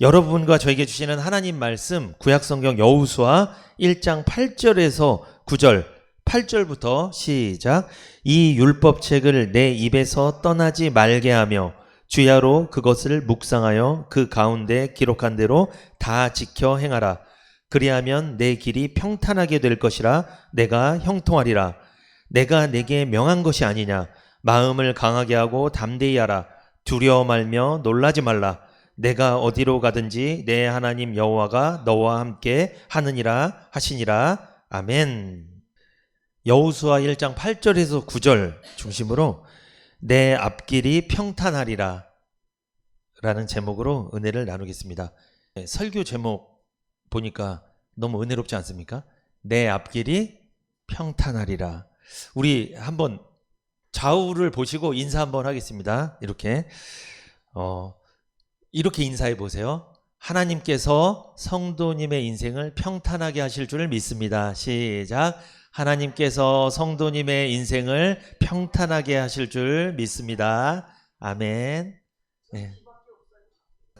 여러분과 저에게 주시는 하나님 말씀 구약성경 여호수아 1장 8절에서 9절 8절부터 시작. 이 율법책을 내 입에서 떠나지 말게 하며 주야로 그것을 묵상하여 그 가운데 기록한 대로 다 지켜 행하라. 그리하면 내 길이 평탄하게 될 것이라. 내가 형통하리라. 내가 내게 명한 것이 아니냐. 마음을 강하게 하고 담대히 하라. 두려워 말며 놀라지 말라. 내가 어디로 가든지 내 하나님 여호와가 너와 함께 하느니라 하시니라. 아멘. 여호수아 1장 8절에서 9절 중심으로 내 앞길이 평탄하리라 라는 제목으로 은혜를 나누겠습니다. 설교 제목 보니까 너무 은혜롭지 않습니까? 내 앞길이 평탄하리라. 우리 한번 좌우를 보시고 인사 한번 하겠습니다. 이렇게 인사해 보세요. 하나님께서 성도님의 인생을 평탄하게 하실 줄 믿습니다. 시작. 하나님께서 성도님의 인생을 평탄하게 하실 줄 믿습니다. 아멘. 네.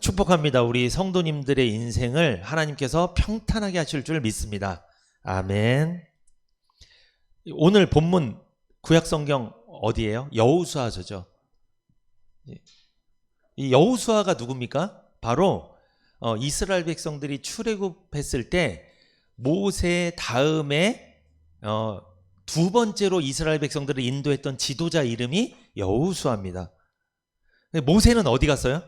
축복합니다. 우리 성도님들의 인생을 하나님께서 평탄하게 하실 줄 믿습니다. 아멘. 오늘 본문 구약성경 어디예요? 여호수아서죠. 이 여호수아가 누굽니까? 바로 이스라엘 백성들이 출애굽했을 때 모세 다음에 두 번째로 이스라엘 백성들을 인도했던 지도자 이름이 여호수아입니다. 모세는 어디 갔어요?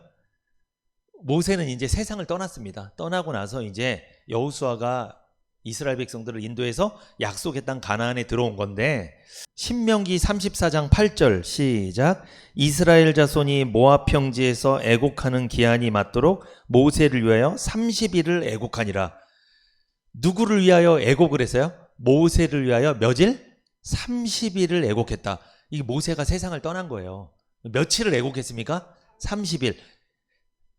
모세는 이제 세상을 떠났습니다. 떠나고 나서 이제 여호수아가 이스라엘 백성들을 인도해서 약속의 땅 가나안에 들어온 건데, 신명기 34장 8절 시작. 이스라엘 자손이 모압 평지에서 애곡하는 기한이 맞도록 모세를 위하여 30일을 애곡하니라. 누구를 위하여 애곡을 했어요? 모세를 위하여 며칠? 30일을 애곡했다. 이게 모세가 세상을 떠난 거예요. 며칠을 애곡했습니까? 30일.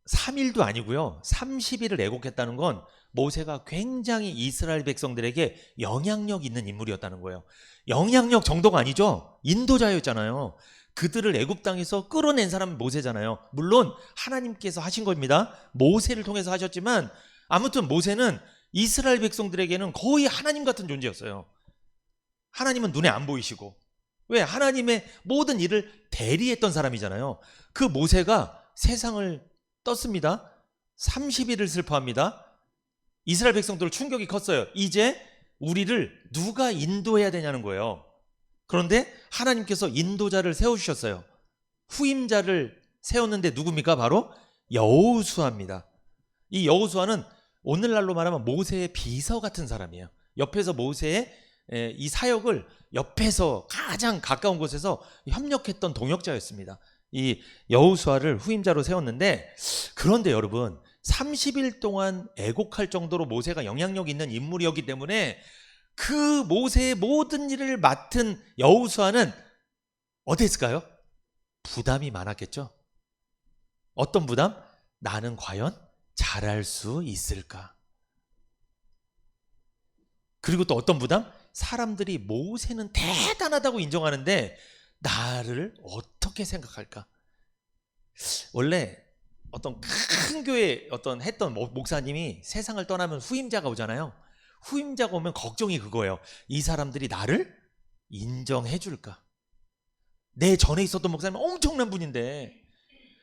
3일도 아니고요. 30일을 애곡했다는 건 모세가 굉장히 이스라엘 백성들에게 영향력 있는 인물이었다는 거예요. 영향력 정도가 아니죠. 인도자였잖아요. 그들을 애굽 땅에서 끌어낸 사람은 모세잖아요. 물론 하나님께서 하신 겁니다. 모세를 통해서 하셨지만 아무튼 모세는 이스라엘 백성들에게는 거의 하나님 같은 존재였어요. 하나님은 눈에 안 보이시고, 왜? 하나님의 모든 일을 대리했던 사람이잖아요. 그 모세가 세상을 떴습니다. 30일을 슬퍼합니다. 이스라엘 백성들 충격이 컸어요. 이제 우리를 누가 인도해야 되냐는 거예요. 그런데 하나님께서 인도자를 세우셨어요. 후임자를 세웠는데 누굽니까? 바로 여호수아입니다. 이 여호수아는 오늘날로 말하면 모세의 비서 같은 사람이에요. 옆에서 모세의 이 사역을 옆에서 가장 가까운 곳에서 협력했던 동역자였습니다. 이 여호수아를 후임자로 세웠는데, 그런데 여러분 30일 동안 애곡할 정도로 모세가 영향력 있는 인물이었기 때문에 그 모세의 모든 일을 맡은 여호수아는 어땠을까요? 부담이 많았겠죠. 어떤 부담? 나는 과연 잘할 수 있을까? 그리고 또 어떤 부담? 사람들이 모세는 대단하다고 인정하는데 나를 어떻게 생각할까? 원래 어떤 큰 교회 했던 목사님이 세상을 떠나면 후임자가 오잖아요. 후임자가 오면 걱정이 그거예요. 이 사람들이 나를 인정해 줄까? 내 전에 있었던 목사님은 엄청난 분인데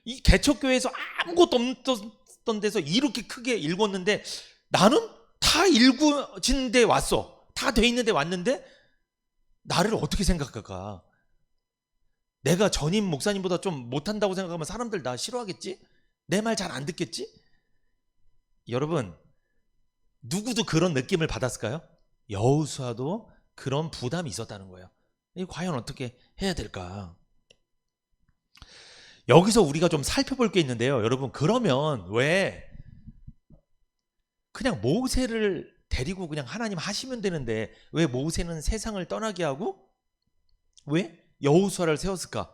이 개척교회에서 아무것도 없던 데서 이렇게 크게 읽었는데 나는 다 읽어진 데 왔어. 다 돼 있는 데 왔는데 나를 어떻게 생각할까? 내가 전임 목사님보다 좀 못한다고 생각하면 사람들 나 싫어하겠지? 내 말 잘 안 듣겠지? 여러분, 누구도 그런 느낌을 받았을까요? 여호수아도 그런 부담이 있었다는 거예요. 이거 과연 어떻게 해야 될까? 여기서 우리가 좀 살펴볼 게 있는데요. 여러분, 그러면 왜 그냥 모세를 데리고 그냥 하나님 하시면 되는데 왜 모세는 세상을 떠나게 하고 왜 여호수아를 세웠을까?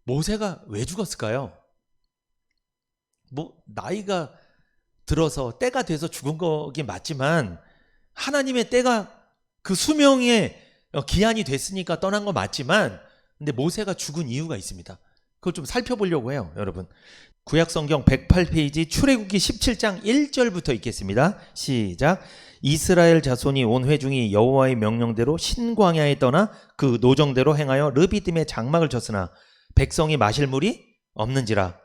모세가 왜 죽었을까요? 나이가 들어서 때가 돼서 죽은 거긴 맞지만 하나님의 때가 그 수명의 기한이 됐으니까 떠난 거 맞지만, 근데 모세가 죽은 이유가 있습니다. 그걸 좀 살펴보려고 해요, 여러분. 구약성경 108페이지 출애굽기 17장 1절부터 읽겠습니다. 시작. 이스라엘 자손이 온 회중이 여호와의 명령대로 신광야에 떠나 그 노정대로 행하여 르비딤에 장막을 쳤으나 백성이 마실 물이 없는지라.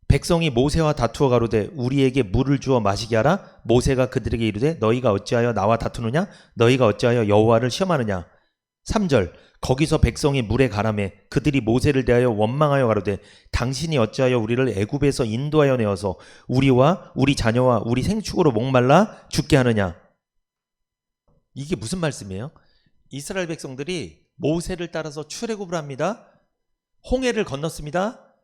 백성이 모세와 다투어 가로되 우리에게 물을 주어 마시게 하라. 모세가 그들에게 이르되 너희가 어찌하여 나와 다투느냐? 너희가 어찌하여 여호와를 시험하느냐? 3절. 거기서 백성이 물에 가라매 그들이 모세를 대하여 원망하여 가로되 당신이 어찌하여 우리를 애굽에서 인도하여 내어서 우리와 우리 자녀와 우리 생축으로 목말라 죽게 하느냐? 이게 무슨 말씀이에요? 이스라엘 백성들이 모세를 따라서 출애굽을 합니다. 홍해를 건넜습니다.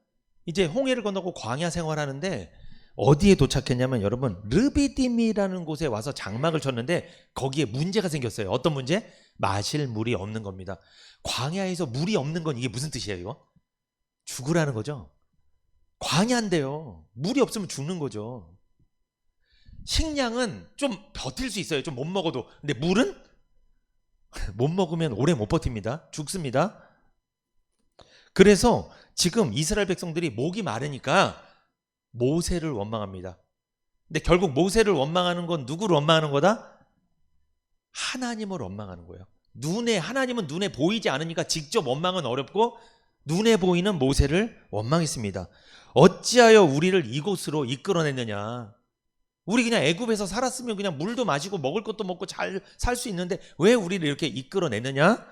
이제 홍해를 건너고 광야 생활하는데 어디에 도착했냐면 여러분 르비딤이라는 곳에 와서 장막을 쳤는데 거기에 문제가 생겼어요. 어떤 문제? 마실 물이 없는 겁니다. 광야에서 물이 없는 건 이게 무슨 뜻이에요? 이거? 죽으라는 거죠. 광야인데요. 물이 없으면 죽는 거죠. 식량은 좀 버틸 수 있어요. 좀 못 먹어도. 근데 물은 못 먹으면 오래 못 버팁니다. 죽습니다. 그래서 지금 이스라엘 백성들이 목이 마르니까 모세를 원망합니다. 근데 결국 모세를 원망하는 건 누구를 원망하는 거다? 하나님을 원망하는 거예요. 하나님은 눈에 보이지 않으니까 직접 원망은 어렵고 눈에 보이는 모세를 원망했습니다. 어찌하여 우리를 이곳으로 이끌어냈느냐? 우리 그냥 애굽에서 살았으면 그냥 물도 마시고 먹을 것도 먹고 잘 살 수 있는데 왜 우리를 이렇게 이끌어냈느냐?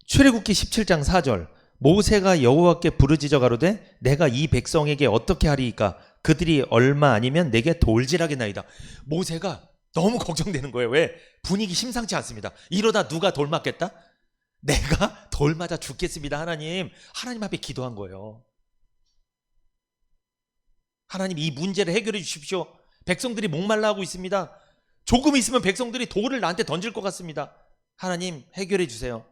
출애굽기 17장 4절. 모세가 여호와께 부르짖어 가로되 내가 이 백성에게 어떻게 하리이까? 그들이 얼마 아니면 내게 돌질하겠나이다. 모세가 너무 걱정되는 거예요. 왜? 분위기 심상치 않습니다. 이러다 누가 돌 맞겠다? 내가 돌 맞아 죽겠습니다. 하나님 앞에 기도한 거예요. 하나님 이 문제를 해결해 주십시오. 백성들이 목말라 하고 있습니다. 조금 있으면 백성들이 돌을 나한테 던질 것 같습니다. 하나님 해결해 주세요.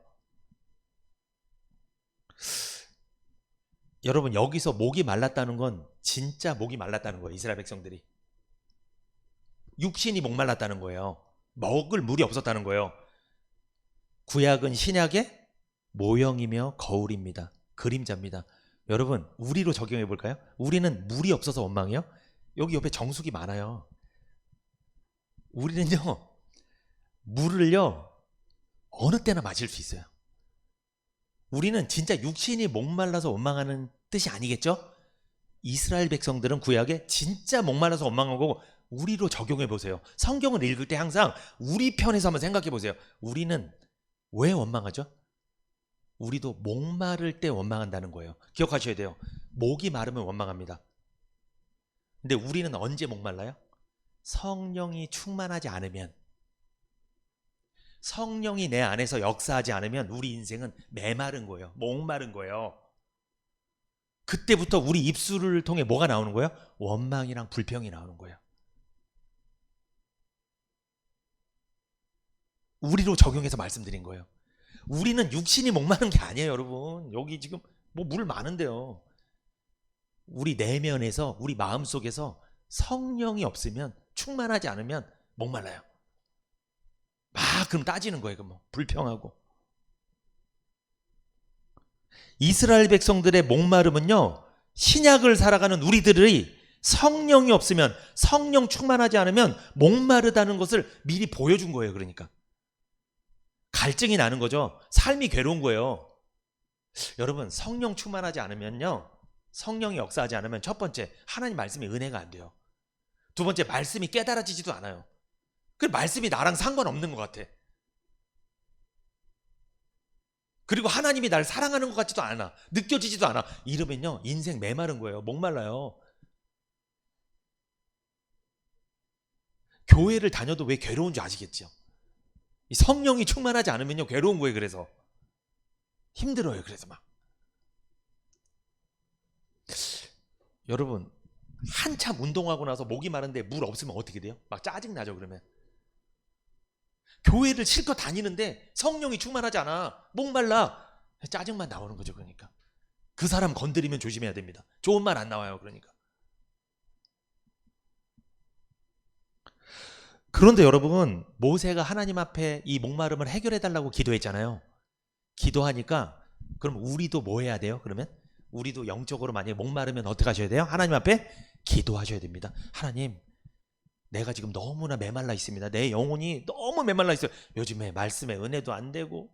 여러분 여기서 목이 말랐다는 건 진짜 목이 말랐다는 거예요. 이스라엘 백성들이. 육신이 목말랐다는 거예요. 먹을 물이 없었다는 거예요. 구약은 신약의 모형이며 거울입니다. 그림자입니다. 여러분 우리로 적용해 볼까요? 우리는 물이 없어서 원망해요? 여기 옆에 정수기 많아요. 우리는요 물을요 어느 때나 마실 수 있어요. 우리는 진짜 육신이 목말라서 원망하는 뜻이 아니겠죠? 이스라엘 백성들은 구약에 진짜 목말라서 원망하고 우리로 적용해 보세요. 성경을 읽을 때 항상 우리 편에서 한번 생각해 보세요. 우리는 왜 원망하죠? 우리도 목마를 때 원망한다는 거예요. 기억하셔야 돼요. 목이 마르면 원망합니다. 근데 우리는 언제 목말라요? 성령이 충만하지 않으면, 성령이 내 안에서 역사하지 않으면 우리 인생은 메마른 거예요. 목마른 거예요. 그때부터 우리 입술을 통해 뭐가 나오는 거예요? 원망이랑 불평이 나오는 거예요. 우리로 적용해서 말씀드린 거예요. 우리는 육신이 목마른 게 아니에요, 여러분. 여기 지금 뭐 물 많은데요. 우리 내면에서, 우리 마음속에서 성령이 없으면, 충만하지 않으면 목말라요. 막 그럼 따지는 거예요. 그럼 불평하고. 이스라엘 백성들의 목마름은요, 신약을 살아가는 우리들이 성령이 없으면, 성령 충만하지 않으면 목마르다는 것을 미리 보여준 거예요. 그러니까 갈증이 나는 거죠. 삶이 괴로운 거예요. 여러분 성령 충만하지 않으면요, 성령이 역사하지 않으면 첫 번째 하나님 말씀이 은혜가 안 돼요. 두 번째 말씀이 깨달아지지도 않아요. 그 말씀이 나랑 상관없는 것 같아. 그리고 하나님이 날 사랑하는 것 같지도 않아. 느껴지지도 않아. 이러면요 인생 메마른 거예요. 목말라요. 교회를 다녀도 왜 괴로운 줄 아시겠죠? 성령이 충만하지 않으면요 괴로운 거예요. 그래서 힘들어요. 그래서 막 여러분 한참 운동하고 나서 목이 마른데 물 없으면 어떻게 돼요? 막 짜증나죠. 그러면 교회를 실컷 다니는데 성령이 충만하지 않아. 목말라. 짜증만 나오는 거죠. 그러니까 그 사람 건드리면 조심해야 됩니다. 좋은 말 안 나와요. 그러니까. 그런데 여러분 모세가 하나님 앞에 이 목마름을 해결해 달라고 기도했잖아요. 기도하니까 그럼 우리도 뭐 해야 돼요? 그러면 우리도 영적으로 만약에 목마르면 어떻게 하셔야 돼요? 하나님 앞에 기도하셔야 됩니다. 하나님, 내가 지금 너무나 메말라 있습니다. 내 영혼이 너무 메말라 있어요. 요즘에 말씀에 은혜도 안 되고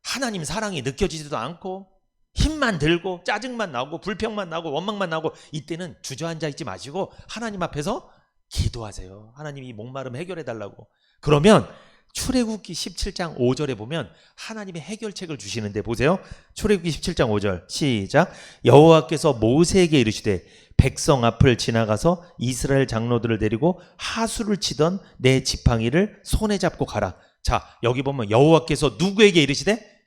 하나님 사랑이 느껴지지도 않고 힘만 들고 짜증만 나고 불평만 나고 원망만 나고, 이때는 주저앉아 있지 마시고 하나님 앞에서 기도하세요. 하나님 이 목마름 해결해 달라고. 그러면 출애굽기 17장 5절에 보면 하나님의 해결책을 주시는데 보세요. 출애굽기 17장 5절 시작. 여호와께서 모세에게 이르시되 백성 앞을 지나가서 이스라엘 장로들을 데리고 하수를 치던 내 지팡이를 손에 잡고 가라. 자, 여기 보면 여호와께서 누구에게 이르시되?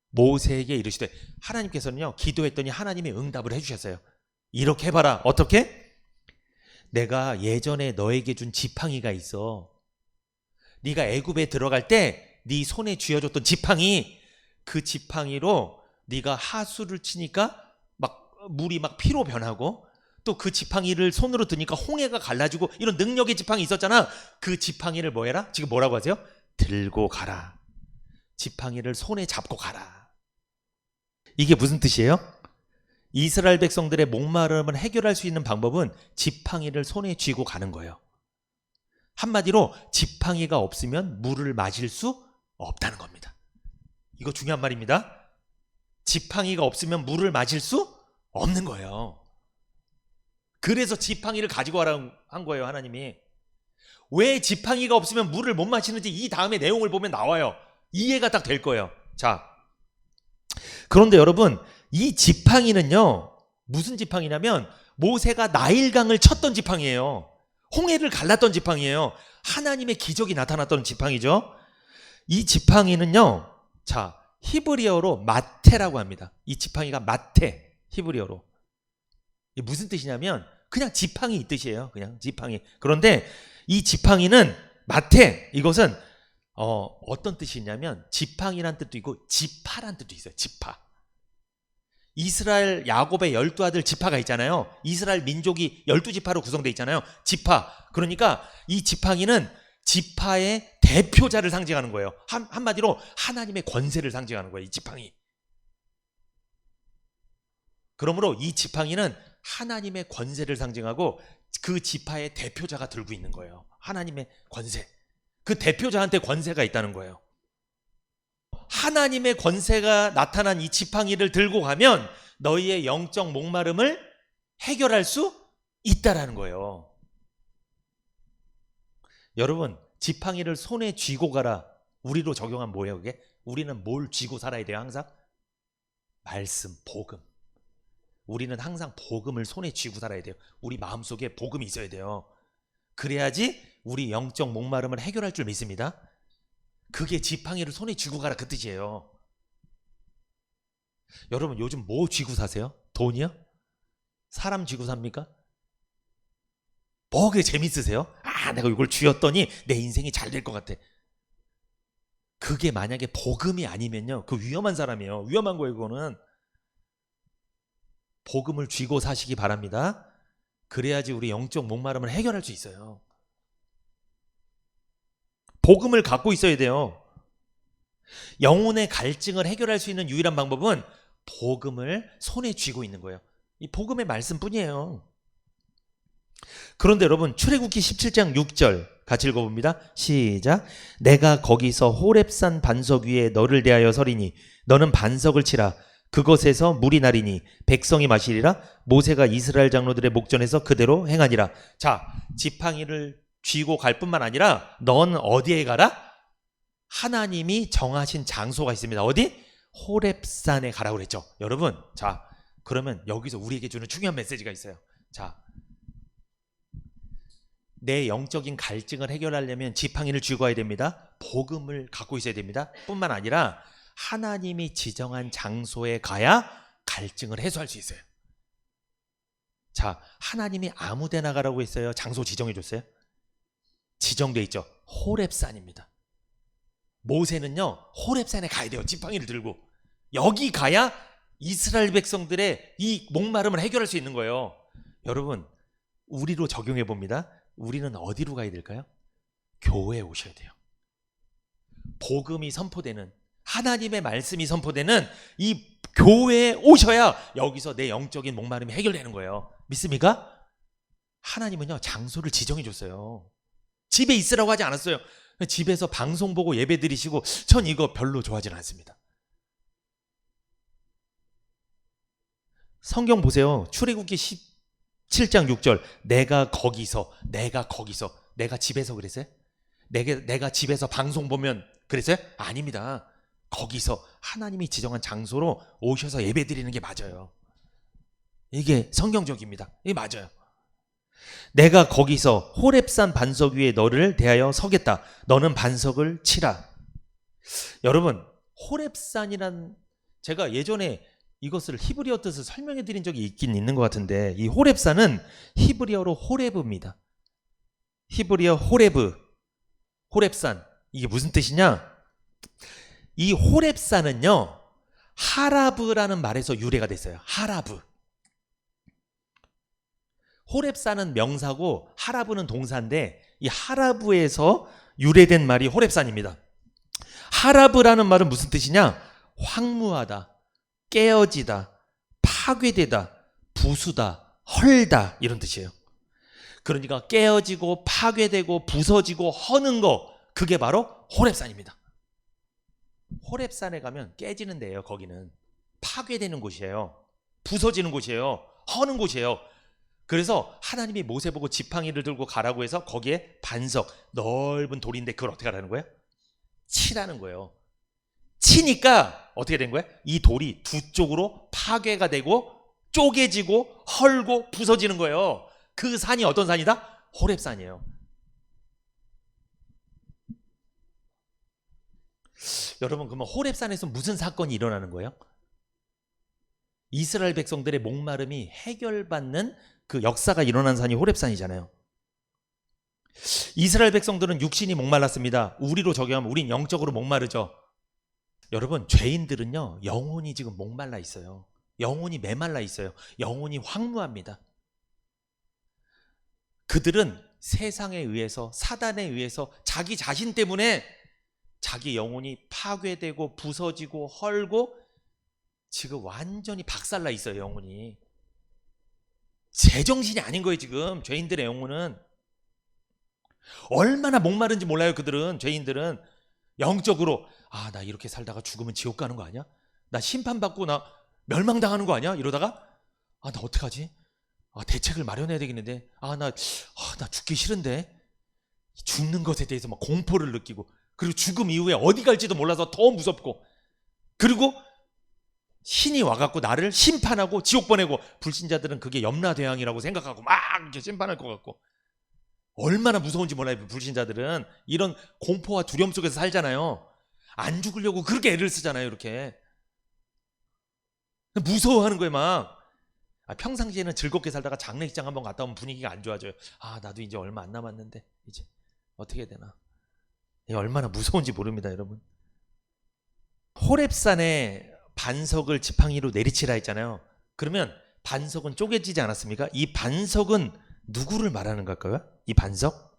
모세에게 이르시되. 하나님께서는요, 기도했더니 하나님이 응답을 해주셨어요. 이렇게 해봐라. 어떻게? 내가 예전에 너에게 준 지팡이가 있어. 네가 애굽에 들어갈 때 네 손에 쥐어줬던 지팡이, 그 지팡이로 네가 하수를 치니까 막 물이 막 피로 변하고, 또 그 지팡이를 손으로 드니까 홍해가 갈라지고, 이런 능력의 지팡이 있었잖아. 그 지팡이를 뭐 해라? 지금 뭐라고 하세요? 들고 가라. 지팡이를 손에 잡고 가라. 이게 무슨 뜻이에요? 이스라엘 백성들의 목마름을 해결할 수 있는 방법은 지팡이를 손에 쥐고 가는 거예요. 한마디로 지팡이가 없으면 물을 마실 수 없다는 겁니다. 이거 중요한 말입니다. 지팡이가 없으면 물을 마실 수 없는 거예요. 그래서 지팡이를 가지고 와라고 한 거예요, 하나님이. 왜 지팡이가 없으면 물을 못 마시는지 이 다음에 내용을 보면 나와요. 이해가 딱 될 거예요. 자, 그런데 여러분, 이 지팡이는요, 무슨 지팡이냐면 모세가 나일강을 쳤던 지팡이에요. 홍해를 갈랐던 지팡이에요. 하나님의 기적이 나타났던 지팡이죠. 이 지팡이는요, 자, 히브리어로 마테라고 합니다. 이 지팡이가 마테, 히브리어로. 이게 무슨 뜻이냐면 그냥 지팡이 이 뜻이에요. 그냥 지팡이. 그런데 이 지팡이는 마테, 이것은 어떤 뜻이 있냐면 지팡이란 뜻도 있고 지파란 뜻도 있어요. 지파. 이스라엘 야곱의 12아들 지파가 있잖아요. 이스라엘 민족이 12지파로 구성되어 있잖아요. 지파. 그러니까 이 지팡이는 지파의 대표자를 상징하는 거예요. 한마디로 하나님의 권세를 상징하는 거예요. 이 지팡이. 그러므로 이 지팡이는 하나님의 권세를 상징하고 그 지파의 대표자가 들고 있는 거예요. 하나님의 권세. 그 대표자한테 권세가 있다는 거예요. 하나님의 권세가 나타난 이 지팡이를 들고 가면 너희의 영적 목마름을 해결할 수 있다라는 거예요. 여러분, 지팡이를 손에 쥐고 가라. 우리로 적용하면 뭐예요, 그게? 우리는 뭘 쥐고 살아야 돼요, 항상? 말씀, 복음. 우리는 항상 복음을 손에 쥐고 살아야 돼요. 우리 마음속에 복음이 있어야 돼요. 그래야지 우리 영적 목마름을 해결할 줄 믿습니다. 그게 지팡이를 손에 쥐고 가라, 그 뜻이에요. 여러분, 요즘 뭐 쥐고 사세요? 돈이요? 사람 쥐고 삽니까? 뭐 그게 재밌으세요? 아, 내가 이걸 쥐었더니 내 인생이 잘 될 것 같아. 그게 만약에 복음이 아니면요, 그 위험한 사람이에요. 위험한 거예요, 그거는. 복음을 쥐고 사시기 바랍니다. 그래야지 우리 영적 목마름을 해결할 수 있어요. 복음을 갖고 있어야 돼요. 영혼의 갈증을 해결할 수 있는 유일한 방법은 복음을 손에 쥐고 있는 거예요. 이 복음의 말씀뿐이에요. 그런데 여러분, 출애굽기 17장 6절 같이 읽어봅니다. 시작. 내가 거기서 호렙산 반석 위에 너를 대하여 서리니 너는 반석을 치라. 그것에서 물이 나리니 백성이 마시리라. 모세가 이스라엘 장로들의 목전에서 그대로 행하니라. 자, 지팡이를 쥐고 갈 뿐만 아니라 넌 어디에 가라? 하나님이 정하신 장소가 있습니다. 어디? 호렙산에 가라고 그랬죠. 여러분, 자, 그러면 여기서 우리에게 주는 중요한 메시지가 있어요. 자, 내 영적인 갈증을 해결하려면 지팡이를 쥐고 와야 됩니다. 복음을 갖고 있어야 됩니다. 뿐만 아니라 하나님이 지정한 장소에 가야 갈증을 해소할 수 있어요. 자, 하나님이 아무 데나 가라고 했어요? 장소 지정해 줬어요? 지정돼 있죠. 호렙산입니다. 모세는요, 호렙산에 가야 돼요. 지팡이를 들고. 여기 가야 이스라엘 백성들의 이 목마름을 해결할 수 있는 거예요. 여러분, 우리로 적용해 봅니다. 우리는 어디로 가야 될까요? 교회에 오셔야 돼요. 복음이 선포되는, 하나님의 말씀이 선포되는 이 교회에 오셔야 여기서 내 영적인 목마름이 해결되는 거예요. 믿습니까? 하나님은요, 장소를 지정해 줬어요. 집에 있으라고 하지 않았어요. 집에서 방송 보고 예배 드리시고, 전 이거 별로 좋아하지는 않습니다. 성경 보세요. 출애굽기 17장 6절. 내가 거기서, 내가 집에서 그랬어요? 내가 집에서 방송 보면 그랬어요? 아닙니다. 거기서 하나님이 지정한 장소로 오셔서 예배 드리는 게 맞아요. 이게 성경적입니다. 이게 맞아요. 내가 거기서 호렙산 반석 위에 너를 대하여 서겠다. 너는 반석을 치라. 여러분, 호렙산이란, 제가 예전에 이것을 히브리어 뜻을 설명해 드린 적이 있긴 있는 것 같은데, 이 호렙산은 히브리어로 호레브입니다. 히브리어 호렙산. 이게 무슨 뜻이냐? 이 호렙산은요, 하라브라는 말에서 유래가 됐어요. 하라브. 호렙산은 명사고 하라브는 동사인데, 이 하라브에서 유래된 말이 호렙산입니다. 하라브라는 말은 무슨 뜻이냐? 황무하다, 깨어지다, 파괴되다, 부수다, 헐다, 이런 뜻이에요. 그러니까 깨어지고 파괴되고 부서지고 허는 거, 그게 바로 호렙산입니다. 호렙산에 가면 깨지는 데예요. 거기는 파괴되는 곳이에요. 부서지는 곳이에요. 허는 곳이에요. 그래서 하나님이 모세 보고 지팡이를 들고 가라고 해서 거기에 반석, 넓은 돌인데 그걸 어떻게 하라는 거예요? 치라는 거예요. 치니까 어떻게 된 거예요? 이 돌이 두 쪽으로 파괴가 되고 쪼개지고 헐고 부서지는 거예요. 그 산이 어떤 산이다? 호렙산이에요. 여러분, 그러면 호렙산에서 무슨 사건이 일어나는 거예요? 이스라엘 백성들의 목마름이 해결받는 그 역사가 일어난 산이 호렙산이잖아요. 이스라엘 백성들은 육신이 목말랐습니다. 우리로 적용하면 우린 영적으로 목마르죠. 여러분, 죄인들은요, 영혼이 지금 목말라 있어요. 영혼이 메말라 있어요. 영혼이 황무합니다. 그들은 세상에 의해서, 사단에 의해서, 자기 자신 때문에 자기 영혼이 파괴되고 부서지고 헐고 지금 완전히 박살나 있어요. 영혼이 제정신이 아닌 거예요. 지금 죄인들의 영혼은 얼마나 목마른지 몰라요. 그들은, 죄인들은 영적으로, 아, 나 이렇게 살다가 죽으면 지옥 가는 거 아니야? 나 심판받고 나 멸망당하는 거 아니야? 이러다가, 아, 나 어떡하지? 아, 대책을 마련해야 되겠는데, 나 죽기 싫은데, 죽는 것에 대해서 막 공포를 느끼고, 그리고 죽음 이후에 어디 갈지도 몰라서 더 무섭고, 그리고 신이 와갖고 나를 심판하고 지옥 보내고, 불신자들은 그게 염라대왕이라고 생각하고 막 이렇게 심판할 것 같고, 얼마나 무서운지 몰라요. 불신자들은 이런 공포와 두려움 속에서 살잖아요. 안 죽으려고 그렇게 애를 쓰잖아요. 이렇게 무서워하는 거예요. 막 평상시에는 즐겁게 살다가 장례식장 한번 갔다 오면 분위기가 안 좋아져요. 아, 나도 이제 얼마 안 남았는데 이제 어떻게 해야 되나. 얼마나 무서운지 모릅니다. 여러분, 호렙산에 반석을 지팡이로 내리치라 했잖아요. 그러면 반석은 쪼개지지 않았습니까? 이 반석은 누구를 말하는 걸까요? 이 반석?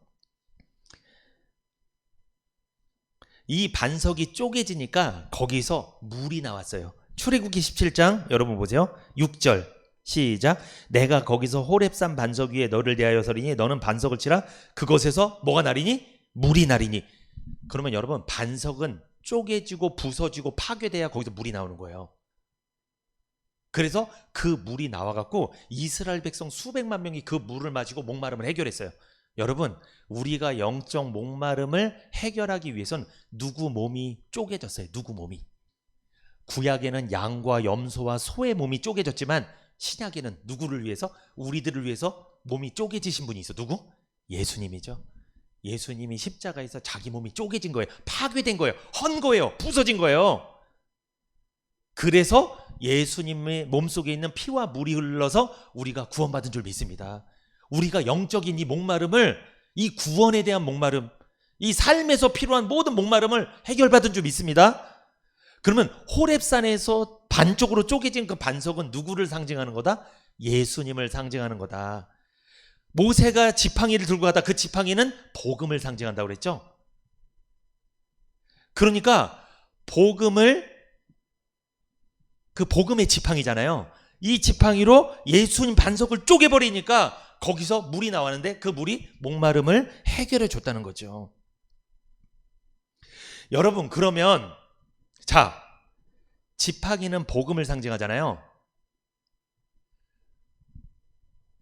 이 반석이 쪼개지니까 거기서 물이 나왔어요. 출애굽기 17장 여러분 보세요. 6절 시작. 내가 거기서 호렙산 반석 위에 너를 대하여 서리니 너는 반석을 치라. 그것에서 뭐가 나리니? 물이 나리니. 그러면 여러분, 반석은 쪼개지고 부서지고 파괴돼야 거기서 물이 나오는 거예요. 그래서 그 물이 나와갖고 이스라엘 백성 수백만 명이 그 물을 마시고 목마름을 해결했어요. 여러분, 우리가 영적 목마름을 해결하기 위해선 누구 몸이 쪼개졌어요. 누구 몸이. 구약에는 양과 염소와 소의 몸이 쪼개졌지만 신약에는 누구를 위해서? 우리들을 위해서 몸이 쪼개지신 분이 있어. 누구? 예수님이죠. 예수님이 십자가에서 자기 몸이 쪼개진 거예요. 파괴된 거예요. 헌 거예요. 부서진 거예요. 그래서 예수님의 몸속에 있는 피와 물이 흘러서 우리가 구원받은 줄 믿습니다. 우리가 영적인 이 목마름을, 이 구원에 대한 목마름, 이 삶에서 필요한 모든 목마름을 해결받은 줄 믿습니다. 그러면 호렙산에서 반쪽으로 쪼개진 그 반석은 누구를 상징하는 거다? 예수님을 상징하는 거다. 모세가 지팡이를 들고 가다 그 지팡이는 복음을 상징한다고 그랬죠? 그러니까 복음을 그 복음의 지팡이잖아요. 이 지팡이로 예수님 반석을 쪼개버리니까 거기서 물이 나왔는데 그 물이 목마름을 해결해 줬다는 거죠. 여러분, 그러면 자, 지팡이는 복음을 상징하잖아요.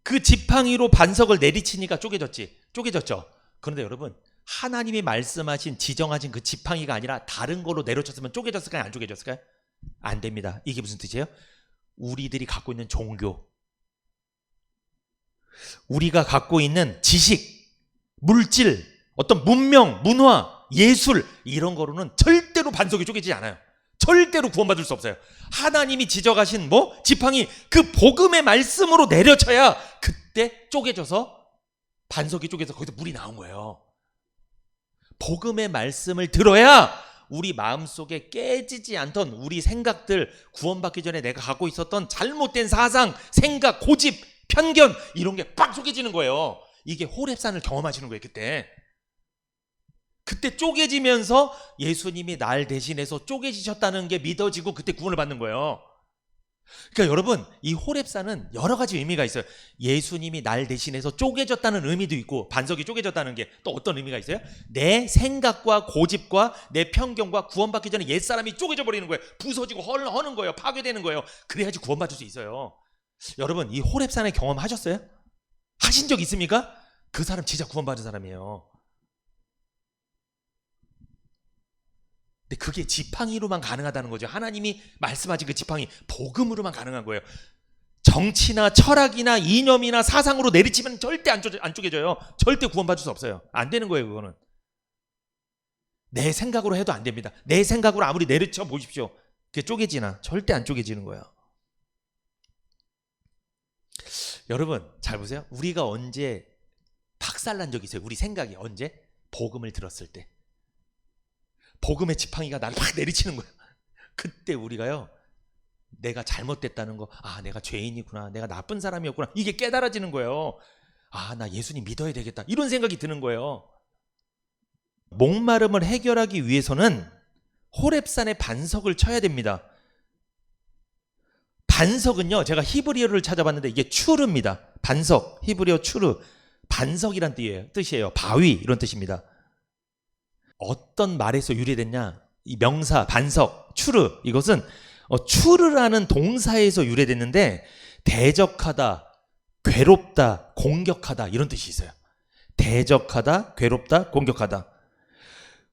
그 지팡이로 반석을 내리치니까 쪼개졌죠. 그런데 여러분, 하나님이 말씀하신 지정하신 그 지팡이가 아니라 다른 걸로 내려쳤으면 쪼개졌을까요? 안 쪼개졌을까요? 안 됩니다. 이게 무슨 뜻이에요? 우리들이 갖고 있는 종교, 우리가 갖고 있는 지식, 물질, 어떤 문명, 문화, 예술 이런 거로는 절대로 반석이 쪼개지지 않아요. 절대로 구원받을 수 없어요. 하나님이 지적하신 지팡이, 그 복음의 말씀으로 내려쳐야 그때 쪼개져서 반석이 쪼개서 거기서 물이 나온 거예요. 복음의 말씀을 들어야 우리 마음속에 깨지지 않던 우리 생각들, 구원받기 전에 내가 갖고 있었던 잘못된 사상, 생각, 고집, 편견 이런 게 빡 쪼개지는 거예요. 이게 호렙산을 경험하시는 거예요. 그때 쪼개지면서 예수님이 날 대신해서 쪼개지셨다는 게 믿어지고 그때 구원을 받는 거예요. 그러니까 여러분, 이 호렙산은 여러 가지 의미가 있어요. 예수님이 날 대신해서 쪼개졌다는 의미도 있고, 반석이 쪼개졌다는 게 또 어떤 의미가 있어요? 내 생각과 고집과 내 편견과 구원받기 전에 옛사람이 쪼개져 버리는 거예요. 부서지고 허는 거예요. 파괴되는 거예요. 그래야지 구원받을 수 있어요. 여러분, 이 호렙산의 경험 하셨어요? 하신 적 있습니까? 그 사람 진짜 구원받은 사람이에요. 근데 그게 지팡이로만 가능하다는 거죠. 하나님이 말씀하신 그 지팡이, 복음으로만 가능한 거예요. 정치나 철학이나 이념이나 사상으로 내리치면 절대 안 쪼개져요. 절대 구원받을 수 없어요. 안 되는 거예요. 그거는 내 생각으로 해도 안 됩니다. 내 생각으로 아무리 내리쳐 보십시오. 그게 쪼개지나? 절대 안 쪼개지는 거예요. 여러분 잘 보세요. 우리가 언제 박살난 적이 있어요? 우리 생각이 언제? 복음을 들었을 때. 복음의 지팡이가 나를 막 내리치는 거예요. 그때 우리가요, 내가 잘못됐다는 거, 내가 죄인이구나, 내가 나쁜 사람이었구나, 이게 깨달아지는 거예요. 나 예수님 믿어야 되겠다, 이런 생각이 드는 거예요. 목마름을 해결하기 위해서는 호렙산의 반석을 쳐야 됩니다. 반석은요, 제가 히브리어를 찾아봤는데 이게 추르입니다. 반석, 히브리어 추르, 반석이란 뜻이에요. 바위 이런 뜻입니다. 어떤 말에서 유래됐냐? 이 명사 반석, 추르, 이것은 추르라는 동사에서 유래됐는데 대적하다, 괴롭다, 공격하다 이런 뜻이 있어요. 대적하다, 괴롭다, 공격하다.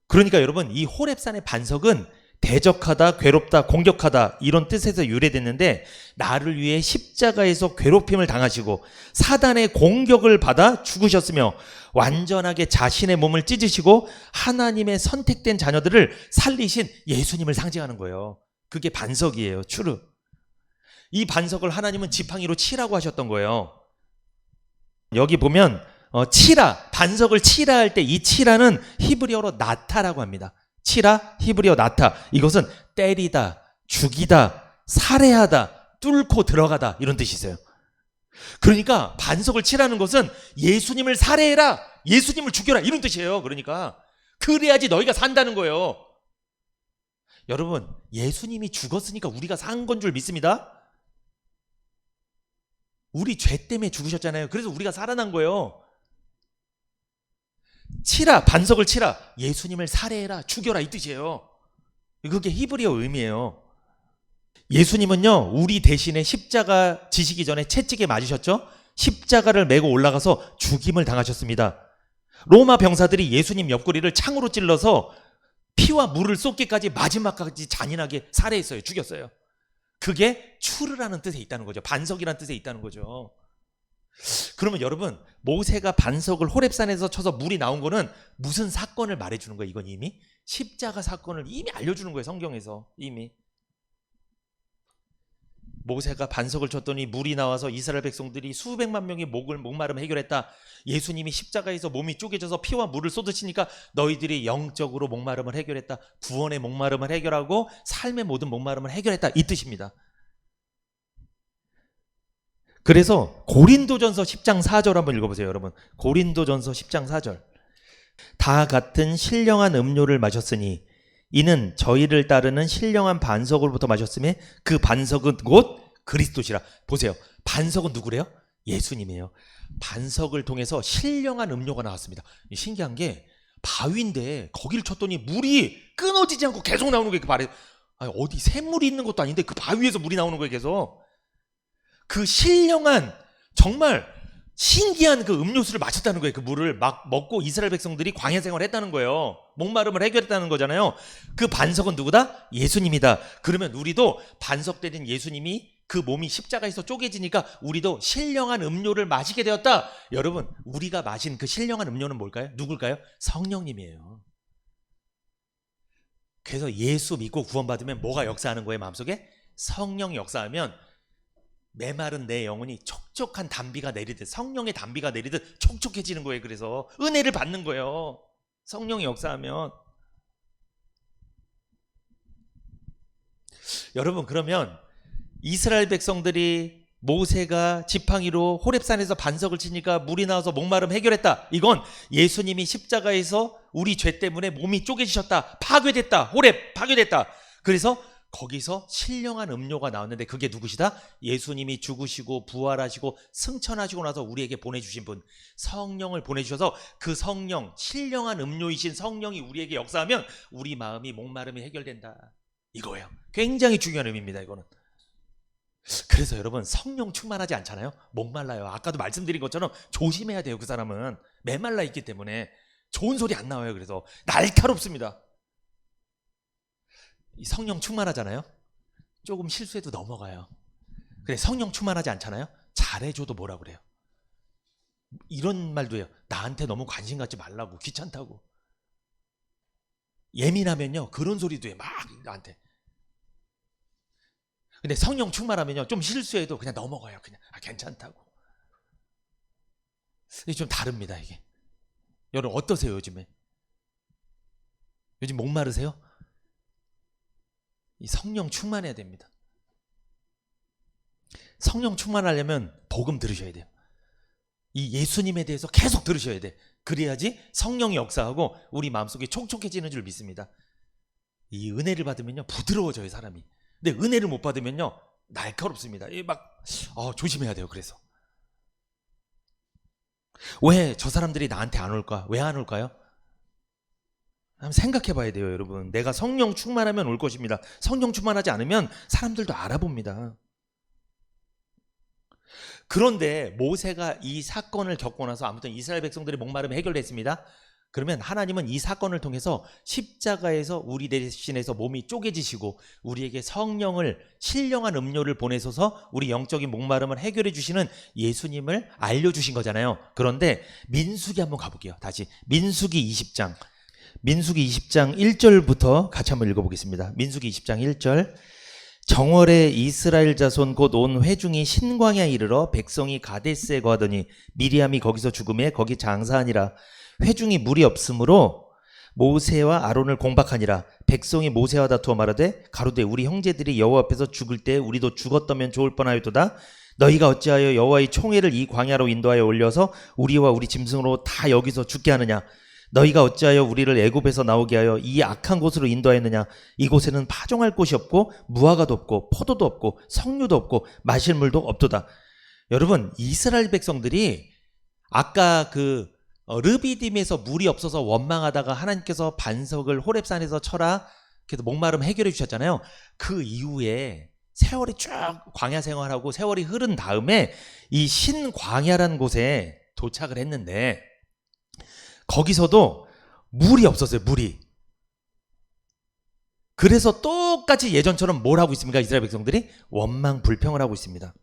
그러니까 여러분, 이 호렙산의 반석은 대적하다, 괴롭다, 공격하다 이런 뜻에서 유래됐는데, 나를 위해 십자가에서 괴롭힘을 당하시고 사단의 공격을 받아 죽으셨으며 완전하게 자신의 몸을 찢으시고 하나님의 선택된 자녀들을 살리신 예수님을 상징하는 거예요. 그게 반석이에요. 추르. 이 반석을 하나님은 지팡이로 치라고 하셨던 거예요. 여기 보면 치라, 반석을 치라 할 때 이 치라는 히브리어로 나타라고 합니다. 치라, 히브리어 나타. 이것은 때리다, 죽이다, 살해하다, 뚫고 들어가다 이런 뜻이 있어요. 그러니까 반석을 치라는 것은 예수님을 살해해라, 예수님을 죽여라 이런 뜻이에요. 그러니까 그래야지 너희가 산다는 거예요. 여러분, 예수님이 죽었으니까 우리가 산 건 줄 믿습니다. 우리 죄 때문에 죽으셨잖아요. 그래서 우리가 살아난 거예요. 치라, 반석을 치라, 예수님을 살해해라, 죽여라 이 뜻이에요. 그게 히브리어 의미예요. 예수님은요, 우리 대신에 십자가 지시기 전에 채찍에 맞으셨죠? 십자가를 메고 올라가서 죽임을 당하셨습니다. 로마 병사들이 예수님 옆구리를 창으로 찔러서 피와 물을 쏟기까지 마지막까지 잔인하게 살해했어요. 죽였어요. 그게 추르라는 뜻에 있다는 거죠. 반석이라는 뜻에 있다는 거죠. 그러면 여러분, 모세가 반석을 호렙산에서 쳐서 물이 나온 거는 무슨 사건을 말해주는 거예요? 이건 이미 십자가 사건을 이미 알려주는 거예요. 성경에서 이미. 모세가 반석을 쳤더니 물이 나와서 이스라엘 백성들이 수백만 명이 목마름 해결했다. 예수님이 십자가에서 몸이 쪼개져서 피와 물을 쏟으시니까 너희들이 영적으로 목마름을 해결했다. 구원의 목마름을 해결하고 삶의 모든 목마름을 해결했다. 이 뜻입니다. 그래서 고린도전서 10장 4절 한번 읽어보세요. 여러분, 고린도전서 10장 4절. 다 같은 신령한 음료를 마셨으니 이는 저희를 따르는 신령한 반석으로부터 마셨음에 그 반석은 곧 그리스도시라. 보세요. 반석은 누구래요? 예수님이에요. 반석을 통해서 신령한 음료가 나왔습니다. 신기한 게 바위인데 거기를 쳤더니 물이 끊어지지 않고 계속 나오는 거예요. 그 바위. 어디 샘물이 있는 것도 아닌데 그 바위에서 물이 나오는 거예요. 계속. 그 신령한 정말 신기한 그 음료수를 마셨다는 거예요. 그 물을 막 먹고 이스라엘 백성들이 광야 생활을 했다는 거예요. 목마름을 해결했다는 거잖아요. 그 반석은 누구다? 예수님이다. 그러면 우리도 반석되는 예수님이 그 몸이 십자가에서 쪼개지니까 우리도 신령한 음료를 마시게 되었다. 여러분, 우리가 마신 그 신령한 음료는 뭘까요? 누굴까요? 성령님이에요. 그래서 예수 믿고 구원받으면 뭐가 역사하는 거예요? 마음속에? 성령이 역사하면 메마른 내 영혼이 촉촉한 담비가 내리듯, 성령의 담비가 내리듯 촉촉해지는 거예요. 그래서 은혜를 받는 거예요. 성령이 역사하면. 여러분, 그러면 이스라엘 백성들이 모세가 지팡이로 호렙산에서 반석을 치니까 물이 나와서 목마름 해결했다. 이건 예수님이 십자가에서 우리 죄 때문에 몸이 쪼개지셨다. 파괴됐다. 호렙 파괴됐다. 그래서 거기서 신령한 음료가 나왔는데 그게 누구시다? 예수님이 죽으시고 부활하시고 승천하시고 나서 우리에게 보내주신 분, 성령을 보내주셔서 그 성령, 신령한 음료이신 성령이 우리에게 역사하면 우리 마음이 목마름이 해결된다. 이거예요. 굉장히 중요한 의미입니다. 이거는. 그래서 여러분, 성령 충만하지 않잖아요? 목말라요. 아까도 말씀드린 것처럼 조심해야 돼요. 그 사람은 메말라 있기 때문에 좋은 소리 안 나와요. 그래서 날카롭습니다. 이 성령 충만하잖아요? 조금 실수해도 넘어가요. 근데 성령 충만하지 않잖아요? 잘해줘도 뭐라 그래요? 이런 말도 해요. 나한테 너무 관심 갖지 말라고, 귀찮다고. 예민하면요 그런 소리도 해요. 막 나한테. 근데 성령 충만하면요 좀 실수해도 그냥 넘어가요. 그냥 괜찮다고. 이게 좀 다릅니다. 이게. 여러분 어떠세요? 요즘에? 요즘 목마르세요? 이 성령 충만해야 됩니다. 성령 충만하려면 복음 들으셔야 돼요. 이 예수님에 대해서 계속 들으셔야 돼. 그래야지 성령이 역사하고 우리 마음속이 촉촉해지는 줄 믿습니다. 이 은혜를 받으면요 부드러워져요 사람이. 근데 은혜를 못 받으면요 날카롭습니다. 조심해야 돼요. 그래서 왜 저 사람들이 나한테 안 올까? 왜 안 올까요? 한번 생각해 봐야 돼요. 여러분, 내가 성령 충만하면 올 것입니다. 성령 충만하지 않으면 사람들도 알아봅니다. 그런데 모세가 이 사건을 겪고 나서 아무튼 이스라엘 백성들의 목마름이 해결됐습니다. 그러면 하나님은 이 사건을 통해서 십자가에서 우리 대신해서 몸이 쪼개지시고 우리에게 성령을, 신령한 음료를 보내셔서 우리 영적인 목마름을 해결해 주시는 예수님을 알려주신 거잖아요. 그런데 민수기 한번 가볼게요. 다시 민수기 20장 1절부터 같이 한번 읽어보겠습니다. 민수기 20장 1절. 정월에 이스라엘 자손 곧 온 회중이 신광야에 이르러 백성이 가데스에 거하더니 미리암이 거기서 죽음에 거기 장사하니라. 회중이 물이 없으므로 모세와 아론을 공박하니라. 백성이 모세와 다투어 말하되 가로되 우리 형제들이 여호와 앞에서 죽을 때 우리도 죽었다면 좋을 뻔하였도다. 너희가 어찌하여 여호와의 총회를 이 광야로 인도하여 올려서 우리와 우리 짐승으로 다 여기서 죽게 하느냐. 너희가 어찌하여 우리를 애굽에서 나오게 하여 이 악한 곳으로 인도하였느냐. 이곳에는 파종할 곳이 없고 무화과도 없고 포도도 없고 석류도 없고 마실 물도 없도다. 여러분, 이스라엘 백성들이 아까 르비딤에서 물이 없어서 원망하다가 하나님께서 반석을 호렙산에서 쳐라 그래서 목마름 해결해 주셨잖아요. 그 이후에 세월이 쭉 광야 생활하고 세월이 흐른 다음에 이 신광야라는 곳에 도착을 했는데 거기서도 물이 없었어요. 물이. 그래서 똑같이 예전처럼 뭘 하고 있습니까? 이스라엘 백성들이 원망 불평을 하고 있습니다.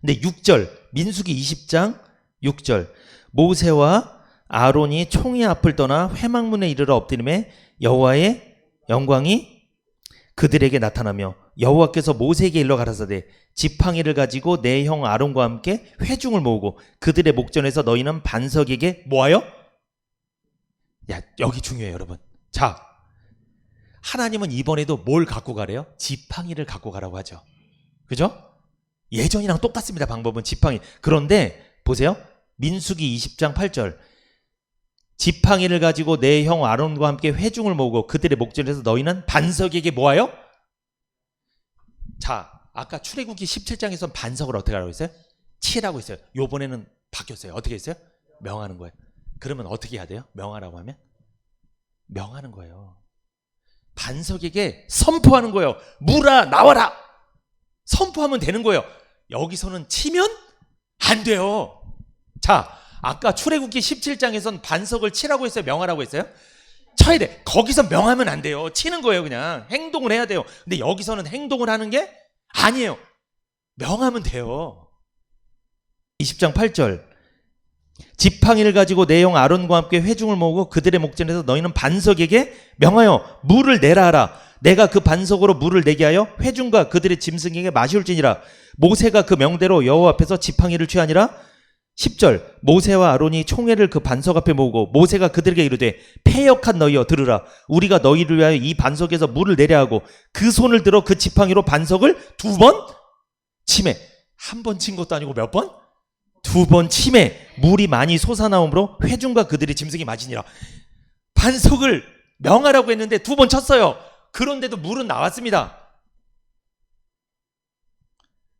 근데 6절 민수기 20장 6절. 모세와 아론이 총의 앞을 떠나 회막문에 이르러 엎드림에 여호와의 영광이 그들에게 나타나며 여호와께서 모세에게 일러 가라사대 지팡이를 가지고 내 형 아론과 함께 회중을 모으고 그들의 목전에서 너희는 반석에게 뭐하여? 여기 중요해요. 여러분. 자, 하나님은 이번에도 뭘 갖고 가래요? 지팡이를 갖고 가라고 하죠. 그죠? 예전이랑 똑같습니다. 방법은 지팡이. 그런데 보세요. 민수기 20장 8절. 지팡이를 가지고 내 형 아론과 함께 회중을 모으고 그들의 목전에서 너희는 반석에게 뭐하여? 자, 아까 출애굽기 17장에서 반석을 어떻게 하라고 했어요? 치라고 했어요. 요번에는 바뀌었어요. 어떻게 했어요? 명하는 거예요. 그러면 어떻게 해야 돼요? 명하라고 하면? 명하는 거예요. 반석에게 선포하는 거예요. 물아 나와라. 선포하면 되는 거예요. 여기서는 치면 안 돼요. 자, 아까 출애굽기 17장에선 반석을 치라고 했어요? 명하라고 했어요? 쳐야 돼. 거기서 명하면 안 돼요. 치는 거예요. 그냥 행동을 해야 돼요. 근데 여기서는 행동을 하는 게 아니에요. 명하면 돼요. 20장 8절 지팡이를 가지고 내 형 아론과 함께 회중을 모으고 그들의 목전에서 너희는 반석에게 명하여 물을 내라 하라. 내가 그 반석으로 물을 내게 하여 회중과 그들의 짐승에게 마시울지니라. 모세가 그 명대로 여호와 앞에서 지팡이를 취하니라. 10절 모세와 아론이 총회를 그 반석 앞에 모으고 모세가 그들에게 이르되 패역한 너희여 들으라. 우리가 너희를 위하여 이 반석에서 물을 내려 하고 그 손을 들어 그 지팡이로 반석을 2번 치매. 한 번 친 것도 아니고 몇 번? 2번 치매. 물이 많이 솟아나오므로 회중과 그들의 짐승이 맞으니라. 반석을 명하라고 했는데 2번 쳤어요. 그런데도 물은 나왔습니다.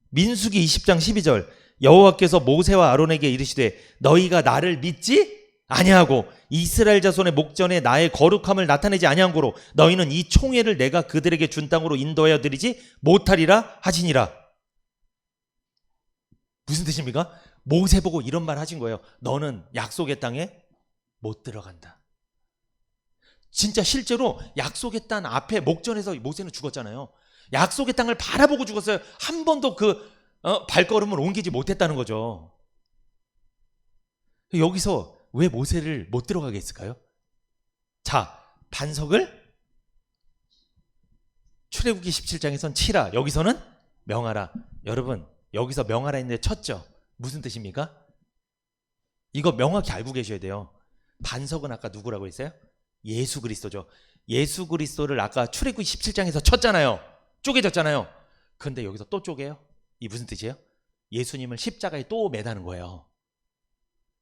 민수기 20장 12절 여호와께서 모세와 아론에게 이르시되 너희가 나를 믿지 아니하고 이스라엘 자손의 목전에 나의 거룩함을 나타내지 아니한 고로 너희는 이 총회를 내가 그들에게 준 땅으로 인도하여 드리지 못하리라 하시니라. 무슨 뜻입니까? 모세 보고 이런 말 하신 거예요. 너는 약속의 땅에 못 들어간다. 진짜 실제로 약속의 땅 앞에 목전에서 모세는 죽었잖아요. 약속의 땅을 바라보고 죽었어요. 한 번도 발걸음을 옮기지 못했다는 거죠. 여기서 왜 모세를 못 들어가게 했을까요? 자, 반석을 출애굽기 17장에선 치라, 여기서는 명하라. 여러분, 여기서 명하라 했는데 쳤죠? 무슨 뜻입니까? 이거 명확히 알고 계셔야 돼요. 반석은 아까 누구라고 했어요? 예수 그리스도죠. 예수 그리스도를 아까 출애굽기 17장에서 쳤잖아요. 쪼개졌잖아요. 그런데 여기서 또 쪼개요? 이 무슨 뜻이에요? 예수님을 십자가에 또 매다는 거예요.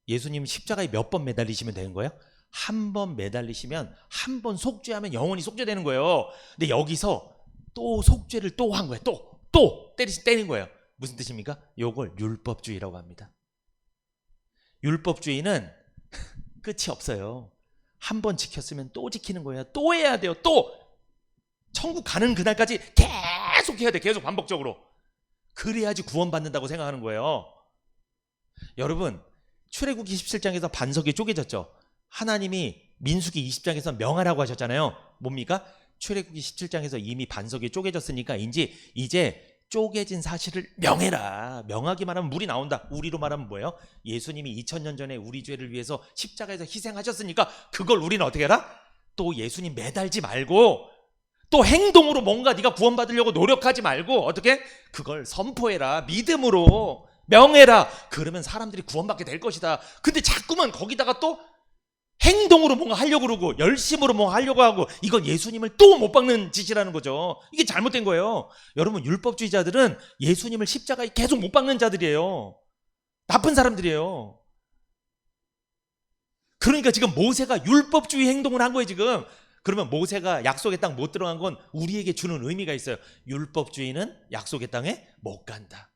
예수님 십자가에 몇 번 매달리시면 되는 거예요? 한 번 매달리시면 한 번 속죄하면 영원히 속죄되는 거예요. 근데 여기서 또 속죄를 또 한 거예요. 또 때리는 거예요. 무슨 뜻입니까? 요걸 율법주의라고 합니다. 율법주의는 끝이 없어요. 한 번 지켰으면 또 지키는 거예요. 또 해야 돼요. 또 천국 가는 그날까지 계속 해야 돼. 계속 반복적으로. 그래야지 구원받는다고 생각하는 거예요. 여러분, 출애굽기 17장에서 반석이 쪼개졌죠. 하나님이 민수기 20장에서 명하라고 하셨잖아요. 뭡니까? 출애굽기 17장에서 이미 반석이 쪼개졌으니까 이제 쪼개진 사실을 명해라. 명하기만 하면 물이 나온다. 우리로 말하면 뭐예요? 예수님이 2000년 전에 우리 죄를 위해서 십자가에서 희생하셨으니까 그걸 우리는 어떻게 해라? 또 예수님 매달지 말고 또 행동으로 뭔가 네가 구원받으려고 노력하지 말고 어떻게? 그걸 선포해라. 믿음으로 명해라. 그러면 사람들이 구원받게 될 것이다. 근데 자꾸만 거기다가 또 행동으로 뭔가 하려고 그러고 열심으로 뭔가 하려고 하고 이건 예수님을 또 못 박는 짓이라는 거죠. 이게 잘못된 거예요. 여러분, 율법주의자들은 예수님을 십자가에 계속 못 박는 자들이에요. 나쁜 사람들이에요. 그러니까 지금 모세가 율법주의 행동을 한 거예요 지금. 그러면 모세가 약속의 땅 못 들어간 건 우리에게 주는 의미가 있어요. 율법주의는 약속의 땅에 못 간다.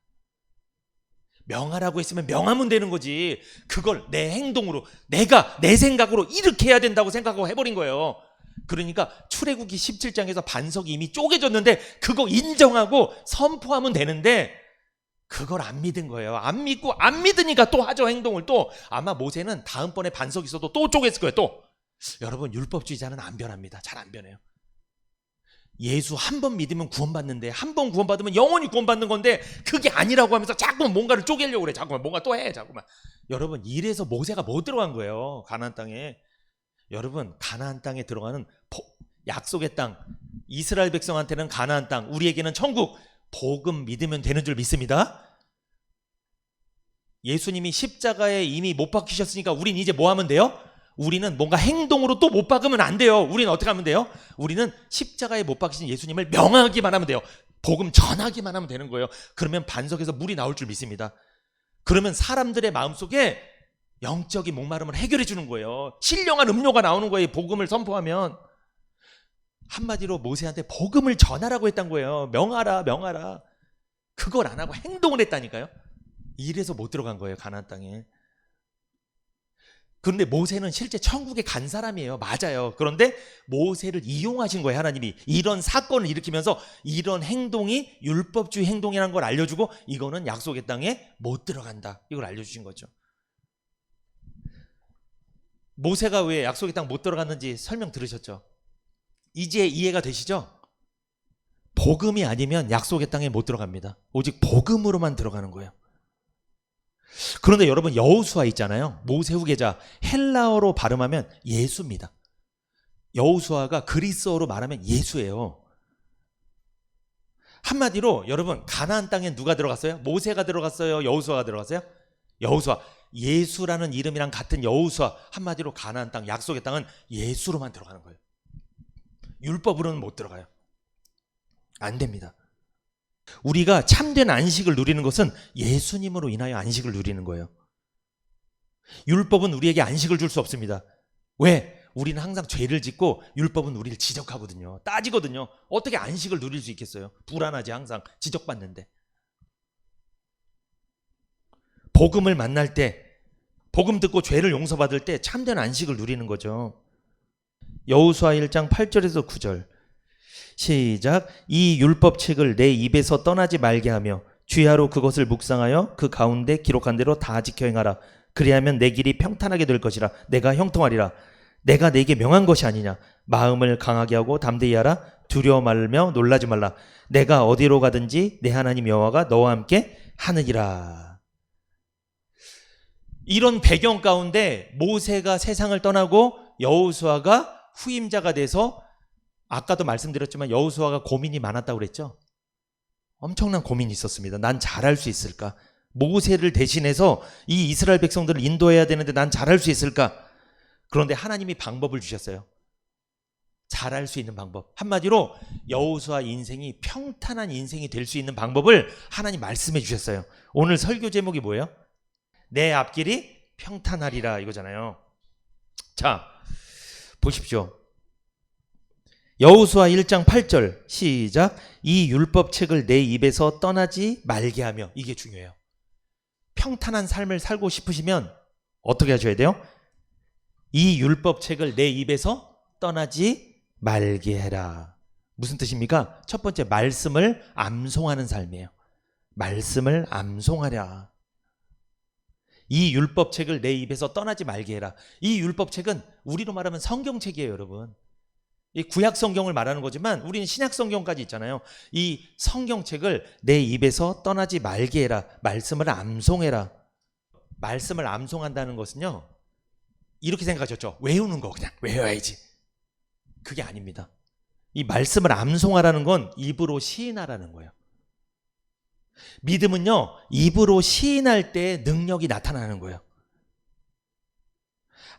명하라고 했으면 명하면 되는 거지. 그걸 내 행동으로 내가 내 생각으로 이렇게 해야 된다고 생각하고 해버린 거예요. 그러니까 출애굽기 17장에서 반석이 이미 쪼개졌는데 그거 인정하고 선포하면 되는데 그걸 안 믿은 거예요. 안 믿고 안 믿으니까 또 하죠. 행동을 또. 아마 모세는 다음번에 반석이 있어도 또 쪼갰을 거예요. 또. 여러분, 율법주의자는 안 변합니다. 잘 안 변해요. 예수 한 번 믿으면 구원받는데 한 번 구원받으면 영원히 구원받는 건데 그게 아니라고 하면서 자꾸만 뭔가를 쪼개려고 그래. 자꾸만 뭔가 또 해. 자꾸만. 여러분, 이래서 모세가 못 들어간 거예요. 가나안 땅에. 여러분, 가나안 땅에 들어가는 약속의 땅, 이스라엘 백성한테는 가나안 땅, 우리에게는 천국. 복음 믿으면 되는 줄 믿습니다. 예수님이 십자가에 이미 못 박히셨으니까 우린 이제 뭐 하면 돼요? 우리는 뭔가 행동으로 또 못 박으면 안 돼요. 우리는 어떻게 하면 돼요? 우리는 십자가에 못 박히신 예수님을 명하기만 하면 돼요. 복음 전하기만 하면 되는 거예요. 그러면 반석에서 물이 나올 줄 믿습니다. 그러면 사람들의 마음속에 영적인 목마름을 해결해 주는 거예요. 신령한 음료가 나오는 거예요. 복음을 선포하면. 한마디로 모세한테 복음을 전하라고 했단 거예요. 명하라, 명하라. 그걸 안 하고 행동을 했다니까요. 이래서 못 들어간 거예요, 가나안 땅에. 그런데 모세는 실제 천국에 간 사람이에요. 맞아요. 그런데 모세를 이용하신 거예요, 하나님이. 이런 사건을 일으키면서 이런 행동이 율법주의 행동이라는 걸 알려주고 이거는 약속의 땅에 못 들어간다. 이걸 알려주신 거죠. 모세가 왜 약속의 땅 못 들어갔는지 설명 들으셨죠? 이제 이해가 되시죠? 복음이 아니면 약속의 땅에 못 들어갑니다. 오직 복음으로만 들어가는 거예요. 그런데 여러분, 여호수아 있잖아요. 모세 후계자, 헬라어로 발음하면 예수입니다. 여호수아가 그리스어로 말하면 예수예요. 한마디로 여러분, 가나안 땅에 누가 들어갔어요? 모세가 들어갔어요? 여호수아가 들어갔어요? 여호수아. 예수라는 이름이랑 같은 여호수아. 한마디로 가나안 땅, 약속의 땅은 예수로만 들어가는 거예요. 율법으로는 못 들어가요. 안 됩니다. 우리가 참된 안식을 누리는 것은 예수님으로 인하여 안식을 누리는 거예요. 율법은 우리에게 안식을 줄 수 없습니다. 왜? 우리는 항상 죄를 짓고 율법은 우리를 지적하거든요. 따지거든요. 어떻게 안식을 누릴 수 있겠어요? 불안하지, 항상 지적받는데. 복음을 만날 때, 복음 듣고 죄를 용서받을 때 참된 안식을 누리는 거죠. 여호수아 1장 8절에서 9절 시작. 이 율법책을 내 입에서 떠나지 말게 하며 주야로 그것을 묵상하여 그 가운데 기록한 대로 다 지켜 행하라. 그리하면 내 길이 평탄하게 될 것이라. 내가 형통하리라. 내가 내게 명한 것이 아니냐. 마음을 강하게 하고 담대히 하라. 두려워 말며 놀라지 말라. 내가 어디로 가든지 내 하나님 여호와가 너와 함께 하느니라. 이런 배경 가운데 모세가 세상을 떠나고 여호수아가 후임자가 돼서, 아까도 말씀드렸지만 여호수아가 고민이 많았다고 그랬죠. 엄청난 고민이 있었습니다. 난 잘할 수 있을까? 모세를 대신해서 이 이스라엘 백성들을 인도해야 되는데 난 잘할 수 있을까? 그런데 하나님이 방법을 주셨어요. 잘할 수 있는 방법. 한마디로 여호수아 인생이 평탄한 인생이 될 수 있는 방법을 하나님 말씀해 주셨어요. 오늘 설교 제목이 뭐예요? 내 앞길이 평탄하리라, 이거잖아요. 자, 보십시오. 여호수아 1장 8절 시작. 이 율법책을 내 입에서 떠나지 말게 하며. 이게 중요해요. 평탄한 삶을 살고 싶으시면 어떻게 하셔야 돼요? 이 율법책을 내 입에서 떠나지 말게 해라. 무슨 뜻입니까? 첫 번째, 말씀을 암송하는 삶이에요. 말씀을 암송하랴. 이 율법책을 내 입에서 떠나지 말게 해라. 이 율법책은 우리로 말하면 성경책이에요, 여러분. 이 구약 성경을 말하는 거지만 우리는 신약 성경까지 있잖아요. 이 성경책을 내 입에서 떠나지 말게 해라. 말씀을 암송해라. 말씀을 암송한다는 것은요, 이렇게 생각하셨죠? 외우는 거, 그냥 외워야지. 그게 아닙니다. 이 말씀을 암송하라는 건 입으로 시인하라는 거예요. 믿음은요, 입으로 시인할 때 능력이 나타나는 거예요.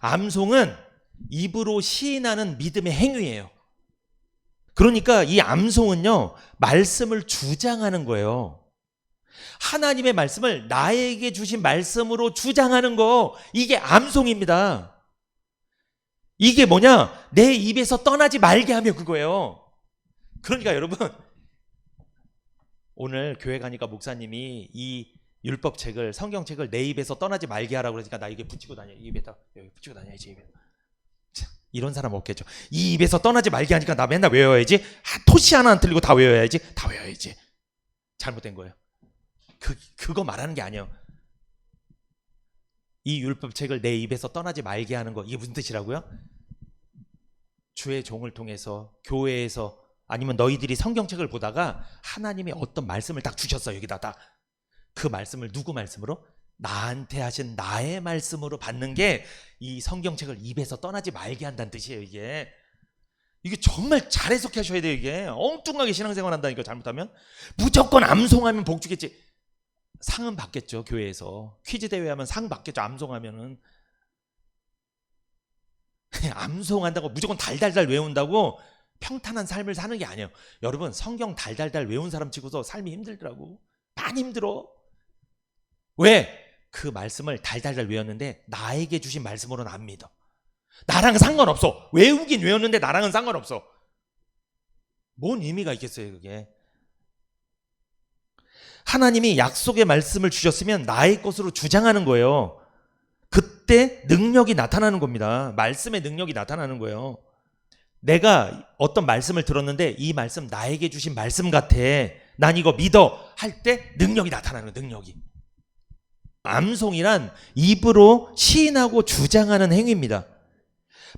암송은 입으로 시인하는 믿음의 행위예요. 그러니까 이 암송은요, 말씀을 주장하는 거예요. 하나님의 말씀을 나에게 주신 말씀으로 주장하는 거, 이게 암송입니다. 이게 뭐냐? 내 입에서 떠나지 말게 하며 그거예요. 그러니까 여러분, 오늘 교회 가니까 목사님이 이 율법책을, 성경책을 내 입에서 떠나지 말게 하라고 그러니까 나 이게 붙이고 다녀. 입에다 여기 붙이고 다녀야지, 입에. 이런 사람 없겠죠. 이 입에서 떠나지 말게 하니까 나 맨날 외워야지. 토시 하나 안 틀리고 다 외워야지. 다 외워야지. 잘못된 거예요. 그거 말하는 게 아니에요. 이 율법책을 내 입에서 떠나지 말게 하는 거, 이게 무슨 뜻이라고요? 주의 종을 통해서, 교회에서, 아니면 너희들이 성경책을 보다가 하나님이 어떤 말씀을 딱 주셨어, 여기다 딱. 그 말씀을 누구 말씀으로? 나한테 하신 나의 말씀으로 받는 게 이 성경책을 입에서 떠나지 말게 한다는 뜻이에요. 이게 정말 잘 해석하셔야 돼요. 이게 엉뚱하게 신앙생활 한다니까, 잘못하면. 무조건 암송하면 복 주겠지. 상은 받겠죠. 교회에서 퀴즈 대회 하면 상 받겠죠. 암송하면은. 암송한다고 무조건 달달달 외운다고 평탄한 삶을 사는 게 아니에요. 여러분, 성경 달달달 외운 사람 치고서 삶이 힘들더라고. 많이 힘들어. 왜? 그 말씀을 달달달 외웠는데 나에게 주신 말씀으로는 안 믿어. 나랑은 상관없어. 외우긴 외웠는데 나랑은 상관없어. 뭔 의미가 있겠어요, 그게. 하나님이 약속의 말씀을 주셨으면 나의 것으로 주장하는 거예요. 그때 능력이 나타나는 겁니다. 말씀의 능력이 나타나는 거예요. 내가 어떤 말씀을 들었는데 이 말씀 나에게 주신 말씀 같아. 난 이거 믿어. 할 때 능력이 나타나는 거예요. 능력이. 암송이란 입으로 시인하고 주장하는 행위입니다.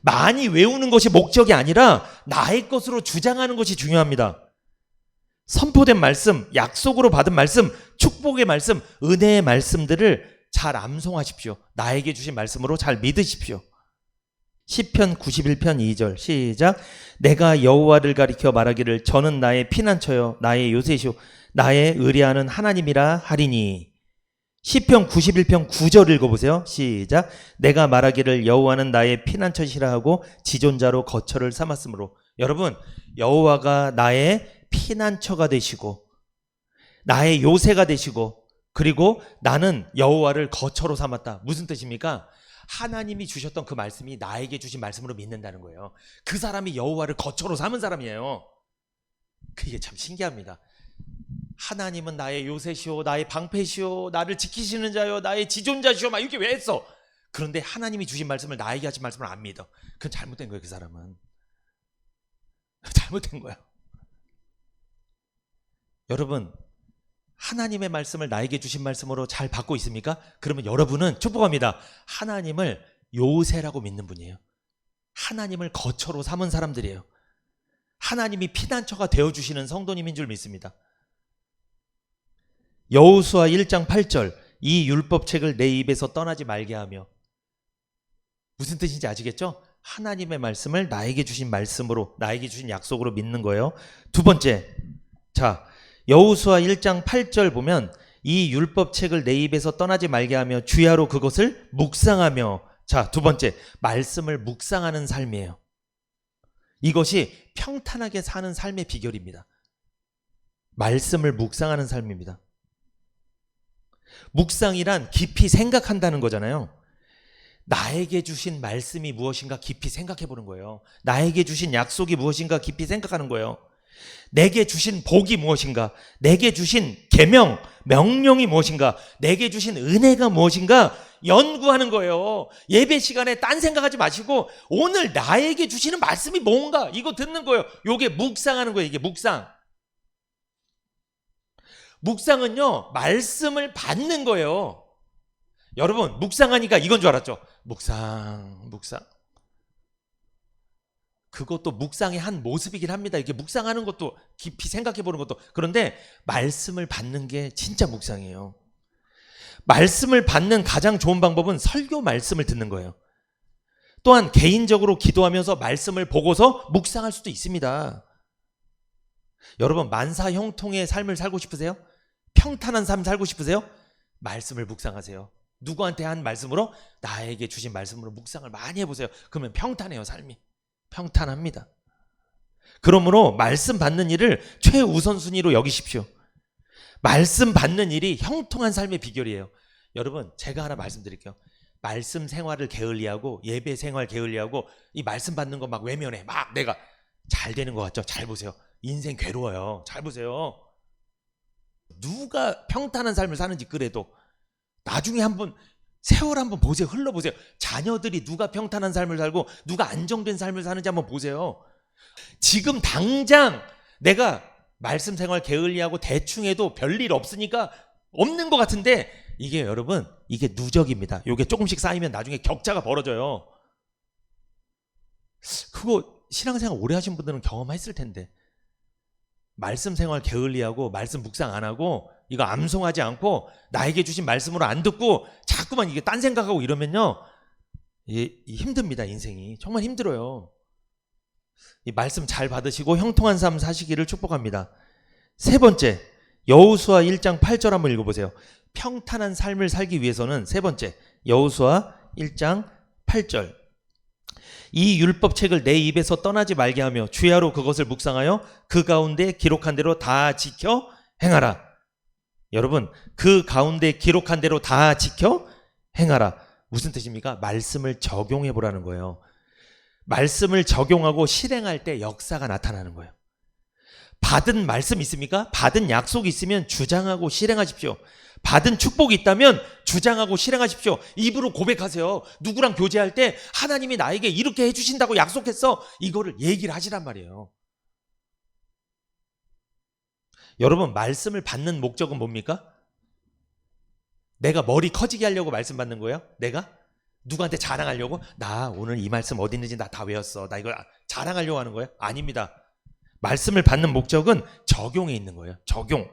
많이 외우는 것이 목적이 아니라 나의 것으로 주장하는 것이 중요합니다. 선포된 말씀, 약속으로 받은 말씀, 축복의 말씀, 은혜의 말씀들을 잘 암송하십시오. 나에게 주신 말씀으로 잘 믿으십시오. 시편 91편 2절 시작. 내가 여호와를 가리켜 말하기를 저는 나의 피난처요 나의 요새시오 나의 의뢰하는 하나님이라 하리니. 시편 91편 9절 읽어보세요. 시작. 내가 말하기를 여호와는 나의 피난처시라 하고 지존자로 거처를 삼았으므로. 여러분, 여호와가 나의 피난처가 되시고 나의 요새가 되시고 그리고 나는 여호와를 거처로 삼았다. 무슨 뜻입니까? 하나님이 주셨던 그 말씀이 나에게 주신 말씀으로 믿는다는 거예요. 그 사람이 여호와를 거처로 삼은 사람이에요. 그게 참 신기합니다. 하나님은 나의 요새시오 나의 방패시오 나를 지키시는 자요 나의 지존자시오 막 이렇게 왜 했어? 그런데 하나님이 주신 말씀을 나에게 하신 말씀을 안 믿어. 그건 잘못된 거예요. 그 사람은 잘못된 거야. 여러분, 하나님의 말씀을 나에게 주신 말씀으로 잘 받고 있습니까? 그러면 여러분은 축복합니다. 하나님을 요새라고 믿는 분이에요. 하나님을 거처로 삼은 사람들이에요. 하나님이 피난처가 되어주시는 성도님인 줄 믿습니다. 여호수아 1장 8절 이 율법책을 내 입에서 떠나지 말게 하며. 무슨 뜻인지 아시겠죠? 하나님의 말씀을 나에게 주신 말씀으로 나에게 주신 약속으로 믿는 거예요. 두 번째, 자 여호수아 1장 8절 보면 이 율법책을 내 입에서 떠나지 말게 하며 주야로 그것을 묵상하며. 자, 두 번째, 말씀을 묵상하는 삶이에요. 이것이 평탄하게 사는 삶의 비결입니다. 말씀을 묵상하는 삶입니다. 묵상이란 깊이 생각한다는 거잖아요. 나에게 주신 말씀이 무엇인가 깊이 생각해 보는 거예요. 나에게 주신 약속이 무엇인가 깊이 생각하는 거예요. 내게 주신 복이 무엇인가, 내게 주신 계명, 명령이 무엇인가, 내게 주신 은혜가 무엇인가 연구하는 거예요. 예배 시간에 딴 생각하지 마시고 오늘 나에게 주시는 말씀이 뭔가 이거 듣는 거예요. 이게 묵상하는 거예요. 이게 묵상. 묵상은요, 말씀을 받는 거예요. 여러분, 묵상하니까 이건 줄 알았죠? 묵상. 그것도 묵상의 한 모습이긴 합니다. 이게 묵상하는 것도 깊이 생각해 보는 것도. 그런데 말씀을 받는 게 진짜 묵상이에요. 말씀을 받는 가장 좋은 방법은 설교 말씀을 듣는 거예요. 또한 개인적으로 기도하면서 말씀을 보고서 묵상할 수도 있습니다. 여러분, 만사 형통의 삶을 살고 싶으세요? 평탄한 삶 살고 싶으세요? 말씀을 묵상하세요. 누구한테 한 말씀으로? 나에게 주신 말씀으로 묵상을 많이 해보세요. 그러면 평탄해요. 삶이 평탄합니다. 그러므로 말씀 받는 일을 최우선순위로 여기십시오. 말씀 받는 일이 형통한 삶의 비결이에요. 여러분, 제가 하나 말씀드릴게요. 말씀 생활을 게을리하고 예배 생활 게을리하고 이 말씀 받는 거 막 외면해. 막 내가 잘 되는 것 같죠? 잘 보세요. 인생 괴로워요. 잘 보세요. 누가 평탄한 삶을 사는지 그래도 나중에 한번 세월 한번 보세요. 흘러보세요. 자녀들이 누가 평탄한 삶을 살고 누가 안정된 삶을 사는지 한번 보세요. 지금 당장 내가 말씀 생활 게을리하고 대충 해도 별일 없으니까 없는 것 같은데 이게 여러분, 이게 누적입니다. 이게 조금씩 쌓이면 나중에 격차가 벌어져요. 그거 신앙생활 오래 하신 분들은 경험했을 텐데, 말씀 생활 게을리하고 말씀 묵상 안 하고 이거 암송하지 않고 나에게 주신 말씀으로 안 듣고 자꾸만 이게 딴 생각하고 이러면요, 이게 힘듭니다. 인생이 정말 힘들어요. 이 말씀 잘 받으시고 형통한 삶 사시기를 축복합니다. 세 번째, 여호수아 1장 8절 한번 읽어보세요. 평탄한 삶을 살기 위해서는 세 번째, 여호수아 1장 8절 이 율법책을 내 입에서 떠나지 말게 하며 주야로 그것을 묵상하여 그 가운데 기록한 대로 다 지켜 행하라. 여러분, 그 가운데 기록한 대로 다 지켜 행하라. 무슨 뜻입니까? 말씀을 적용해 보라는 거예요. 말씀을 적용하고 실행할 때 역사가 나타나는 거예요. 받은 말씀 있습니까? 받은 약속이 있으면 주장하고 실행하십시오. 받은 축복이 있다면 주장하고 실행하십시오. 입으로 고백하세요. 누구랑 교제할 때 하나님이 나에게 이렇게 해주신다고 약속했어. 이거를 얘기를 하시란 말이에요. 여러분, 말씀을 받는 목적은 뭡니까? 내가 머리 커지게 하려고 말씀 받는 거예요? 내가? 누구한테 자랑하려고? 나 오늘 이 말씀 어디 있는지 나 다 외웠어. 나 이걸 자랑하려고 하는 거예요? 아닙니다. 말씀을 받는 목적은 적용에 있는 거예요. 적용.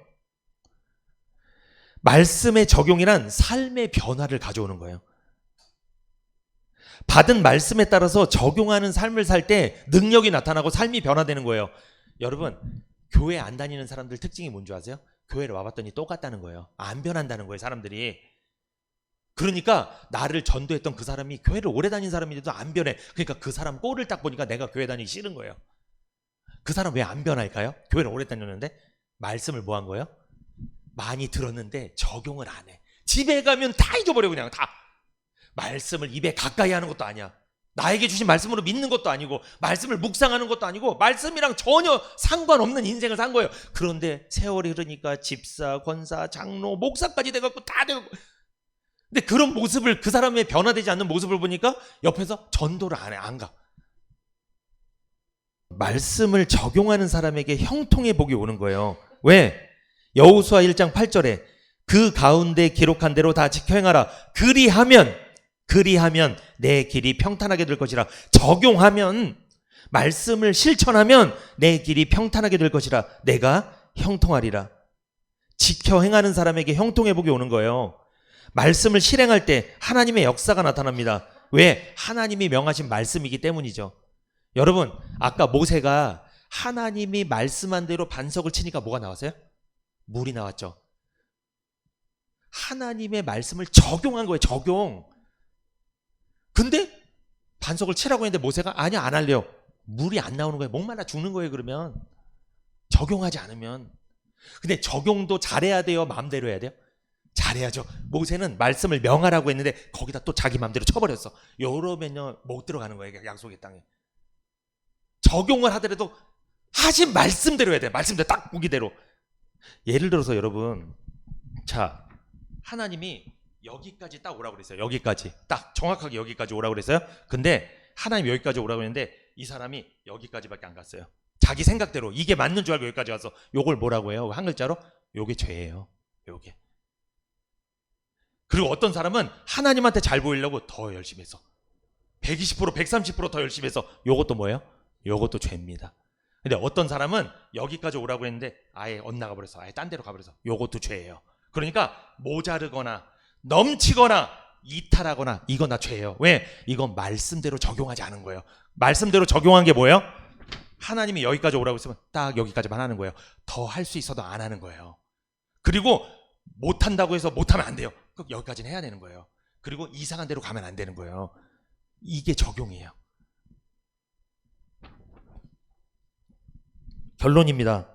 말씀의 적용이란 삶의 변화를 가져오는 거예요. 받은 말씀에 따라서 적용하는 삶을 살 때 능력이 나타나고 삶이 변화되는 거예요. 여러분, 교회 안 다니는 사람들 특징이 뭔지 아세요? 교회를 와봤더니 똑같다는 거예요. 안 변한다는 거예요, 사람들이. 그러니까 나를 전도했던 그 사람이 교회를 오래 다닌 사람인데도 안 변해. 그러니까 그 사람 꼴을 딱 보니까 내가 교회 다니기 싫은 거예요. 그 사람 왜 안 변할까요? 교회를 오래 다녔는데 말씀을 뭐 한 거예요? 많이 들었는데 적용을 안 해. 집에 가면 다 잊어버려. 그냥 다. 말씀을 입에 가까이 하는 것도 아니야. 나에게 주신 말씀으로 믿는 것도 아니고 말씀을 묵상하는 것도 아니고 말씀이랑 전혀 상관없는 인생을 산 거예요. 그런데 세월이 흐르니까 집사, 권사, 장로, 목사까지 돼갖고 다 돼갖고. 근데 그런 모습을, 그 사람의 변화되지 않는 모습을 보니까 옆에서 전도를 안 해. 안 가. 말씀을 적용하는 사람에게 형통의 복이 오는 거예요. 왜? 여호수아 1장 8절에 그 가운데 기록한 대로 다 지켜 행하라. 그리하면 내 길이 평탄하게 될 것이라. 적용하면, 말씀을 실천하면 내 길이 평탄하게 될 것이라. 내가 형통하리라. 지켜 행하는 사람에게 형통의 복이 오는 거예요. 말씀을 실행할 때 하나님의 역사가 나타납니다. 왜? 하나님이 명하신 말씀이기 때문이죠. 여러분, 아까 모세가 하나님이 말씀한 대로 반석을 치니까 뭐가 나왔어요? 물이 나왔죠. 하나님의 말씀을 적용한 거예요. 적용. 근데 반석을 치라고 했는데 모세가 아니야, 안 할래요. 물이 안 나오는 거예요. 목말라 죽는 거예요. 그러면 적용하지 않으면. 근데 적용도 잘해야 돼요? 마음대로 해야 돼요? 잘해야죠. 모세는 말씀을 명하라고 했는데 거기다 또 자기 마음대로 쳐버렸어. 이러면요 못 들어가는 거예요. 약속의 땅에. 적용을 하더라도 하신 말씀대로 해야 돼요. 말씀대로 딱 보기대로. 예를 들어서 여러분, 자, 하나님이 여기까지 딱 오라고 그랬어요. 여기까지. 딱 정확하게 여기까지 오라고 그랬어요. 근데 하나님 여기까지 오라고 했는데 이 사람이 여기까지밖에 안 갔어요. 자기 생각대로 이게 맞는 줄 알고 여기까지 가서 요걸 뭐라고 해요? 한 글자로? 요게 죄예요. 요게. 그리고 어떤 사람은 하나님한테 잘 보이려고 더 열심히 했어. 120%, 130%더 열심히 해서 요것도 뭐예요? 요것도 죄입니다. 근데 어떤 사람은 여기까지 오라고 했는데 아예 엇나가 버려서 아예 딴 데로 가버려서 요것도 죄예요. 그러니까 모자르거나 넘치거나 이탈하거나 이건 다 죄예요. 왜? 이건 말씀대로 적용하지 않은 거예요. 말씀대로 적용한 게 뭐예요? 하나님이 여기까지 오라고 했으면 딱 여기까지만 하는 거예요. 더 할 수 있어도 안 하는 거예요. 그리고 못한다고 해서 못하면 안 돼요. 꼭 여기까지는 해야 되는 거예요. 그리고 이상한 데로 가면 안 되는 거예요. 이게 적용이에요. 결론입니다.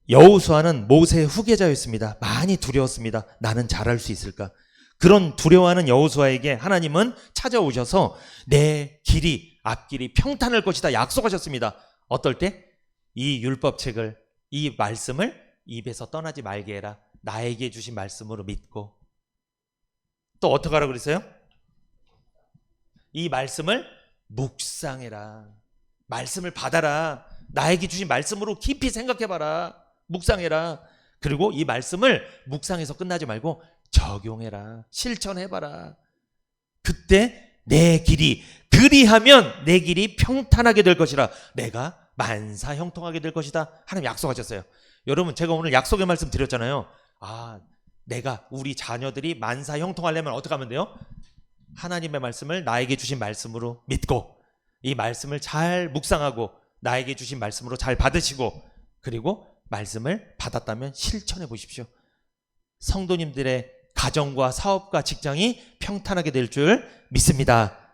여호수아는 모세의 후계자였습니다. 많이 두려웠습니다. 나는 잘할 수 있을까? 그런 두려워하는 여호수아에게 하나님은 찾아오셔서 내 길이, 앞길이 평탄할 것이다 약속하셨습니다. 어떨 때? 이 율법책을, 이 말씀을 입에서 떠나지 말게 해라. 나에게 주신 말씀으로 믿고. 또 어떻게 하라고 그랬어요? 이 말씀을 묵상해라. 말씀을 받아라. 나에게 주신 말씀으로 깊이 생각해봐라. 묵상해라. 그리고 이 말씀을 묵상해서 끝나지 말고 적용해라. 실천해봐라. 그때 내 길이, 그리하면 내 길이 평탄하게 될 것이라. 내가 만사 형통하게 될 것이다. 하나님 약속하셨어요. 여러분, 제가 오늘 약속의 말씀 드렸잖아요. 내가, 우리 자녀들이 만사 형통하려면 어떻게 하면 돼요? 하나님의 말씀을 나에게 주신 말씀으로 믿고, 이 말씀을 잘 묵상하고, 나에게 주신 말씀으로 잘 받으시고, 그리고 말씀을 받았다면 실천해 보십시오. 성도님들의 가정과 사업과 직장이 평탄하게 될 줄 믿습니다.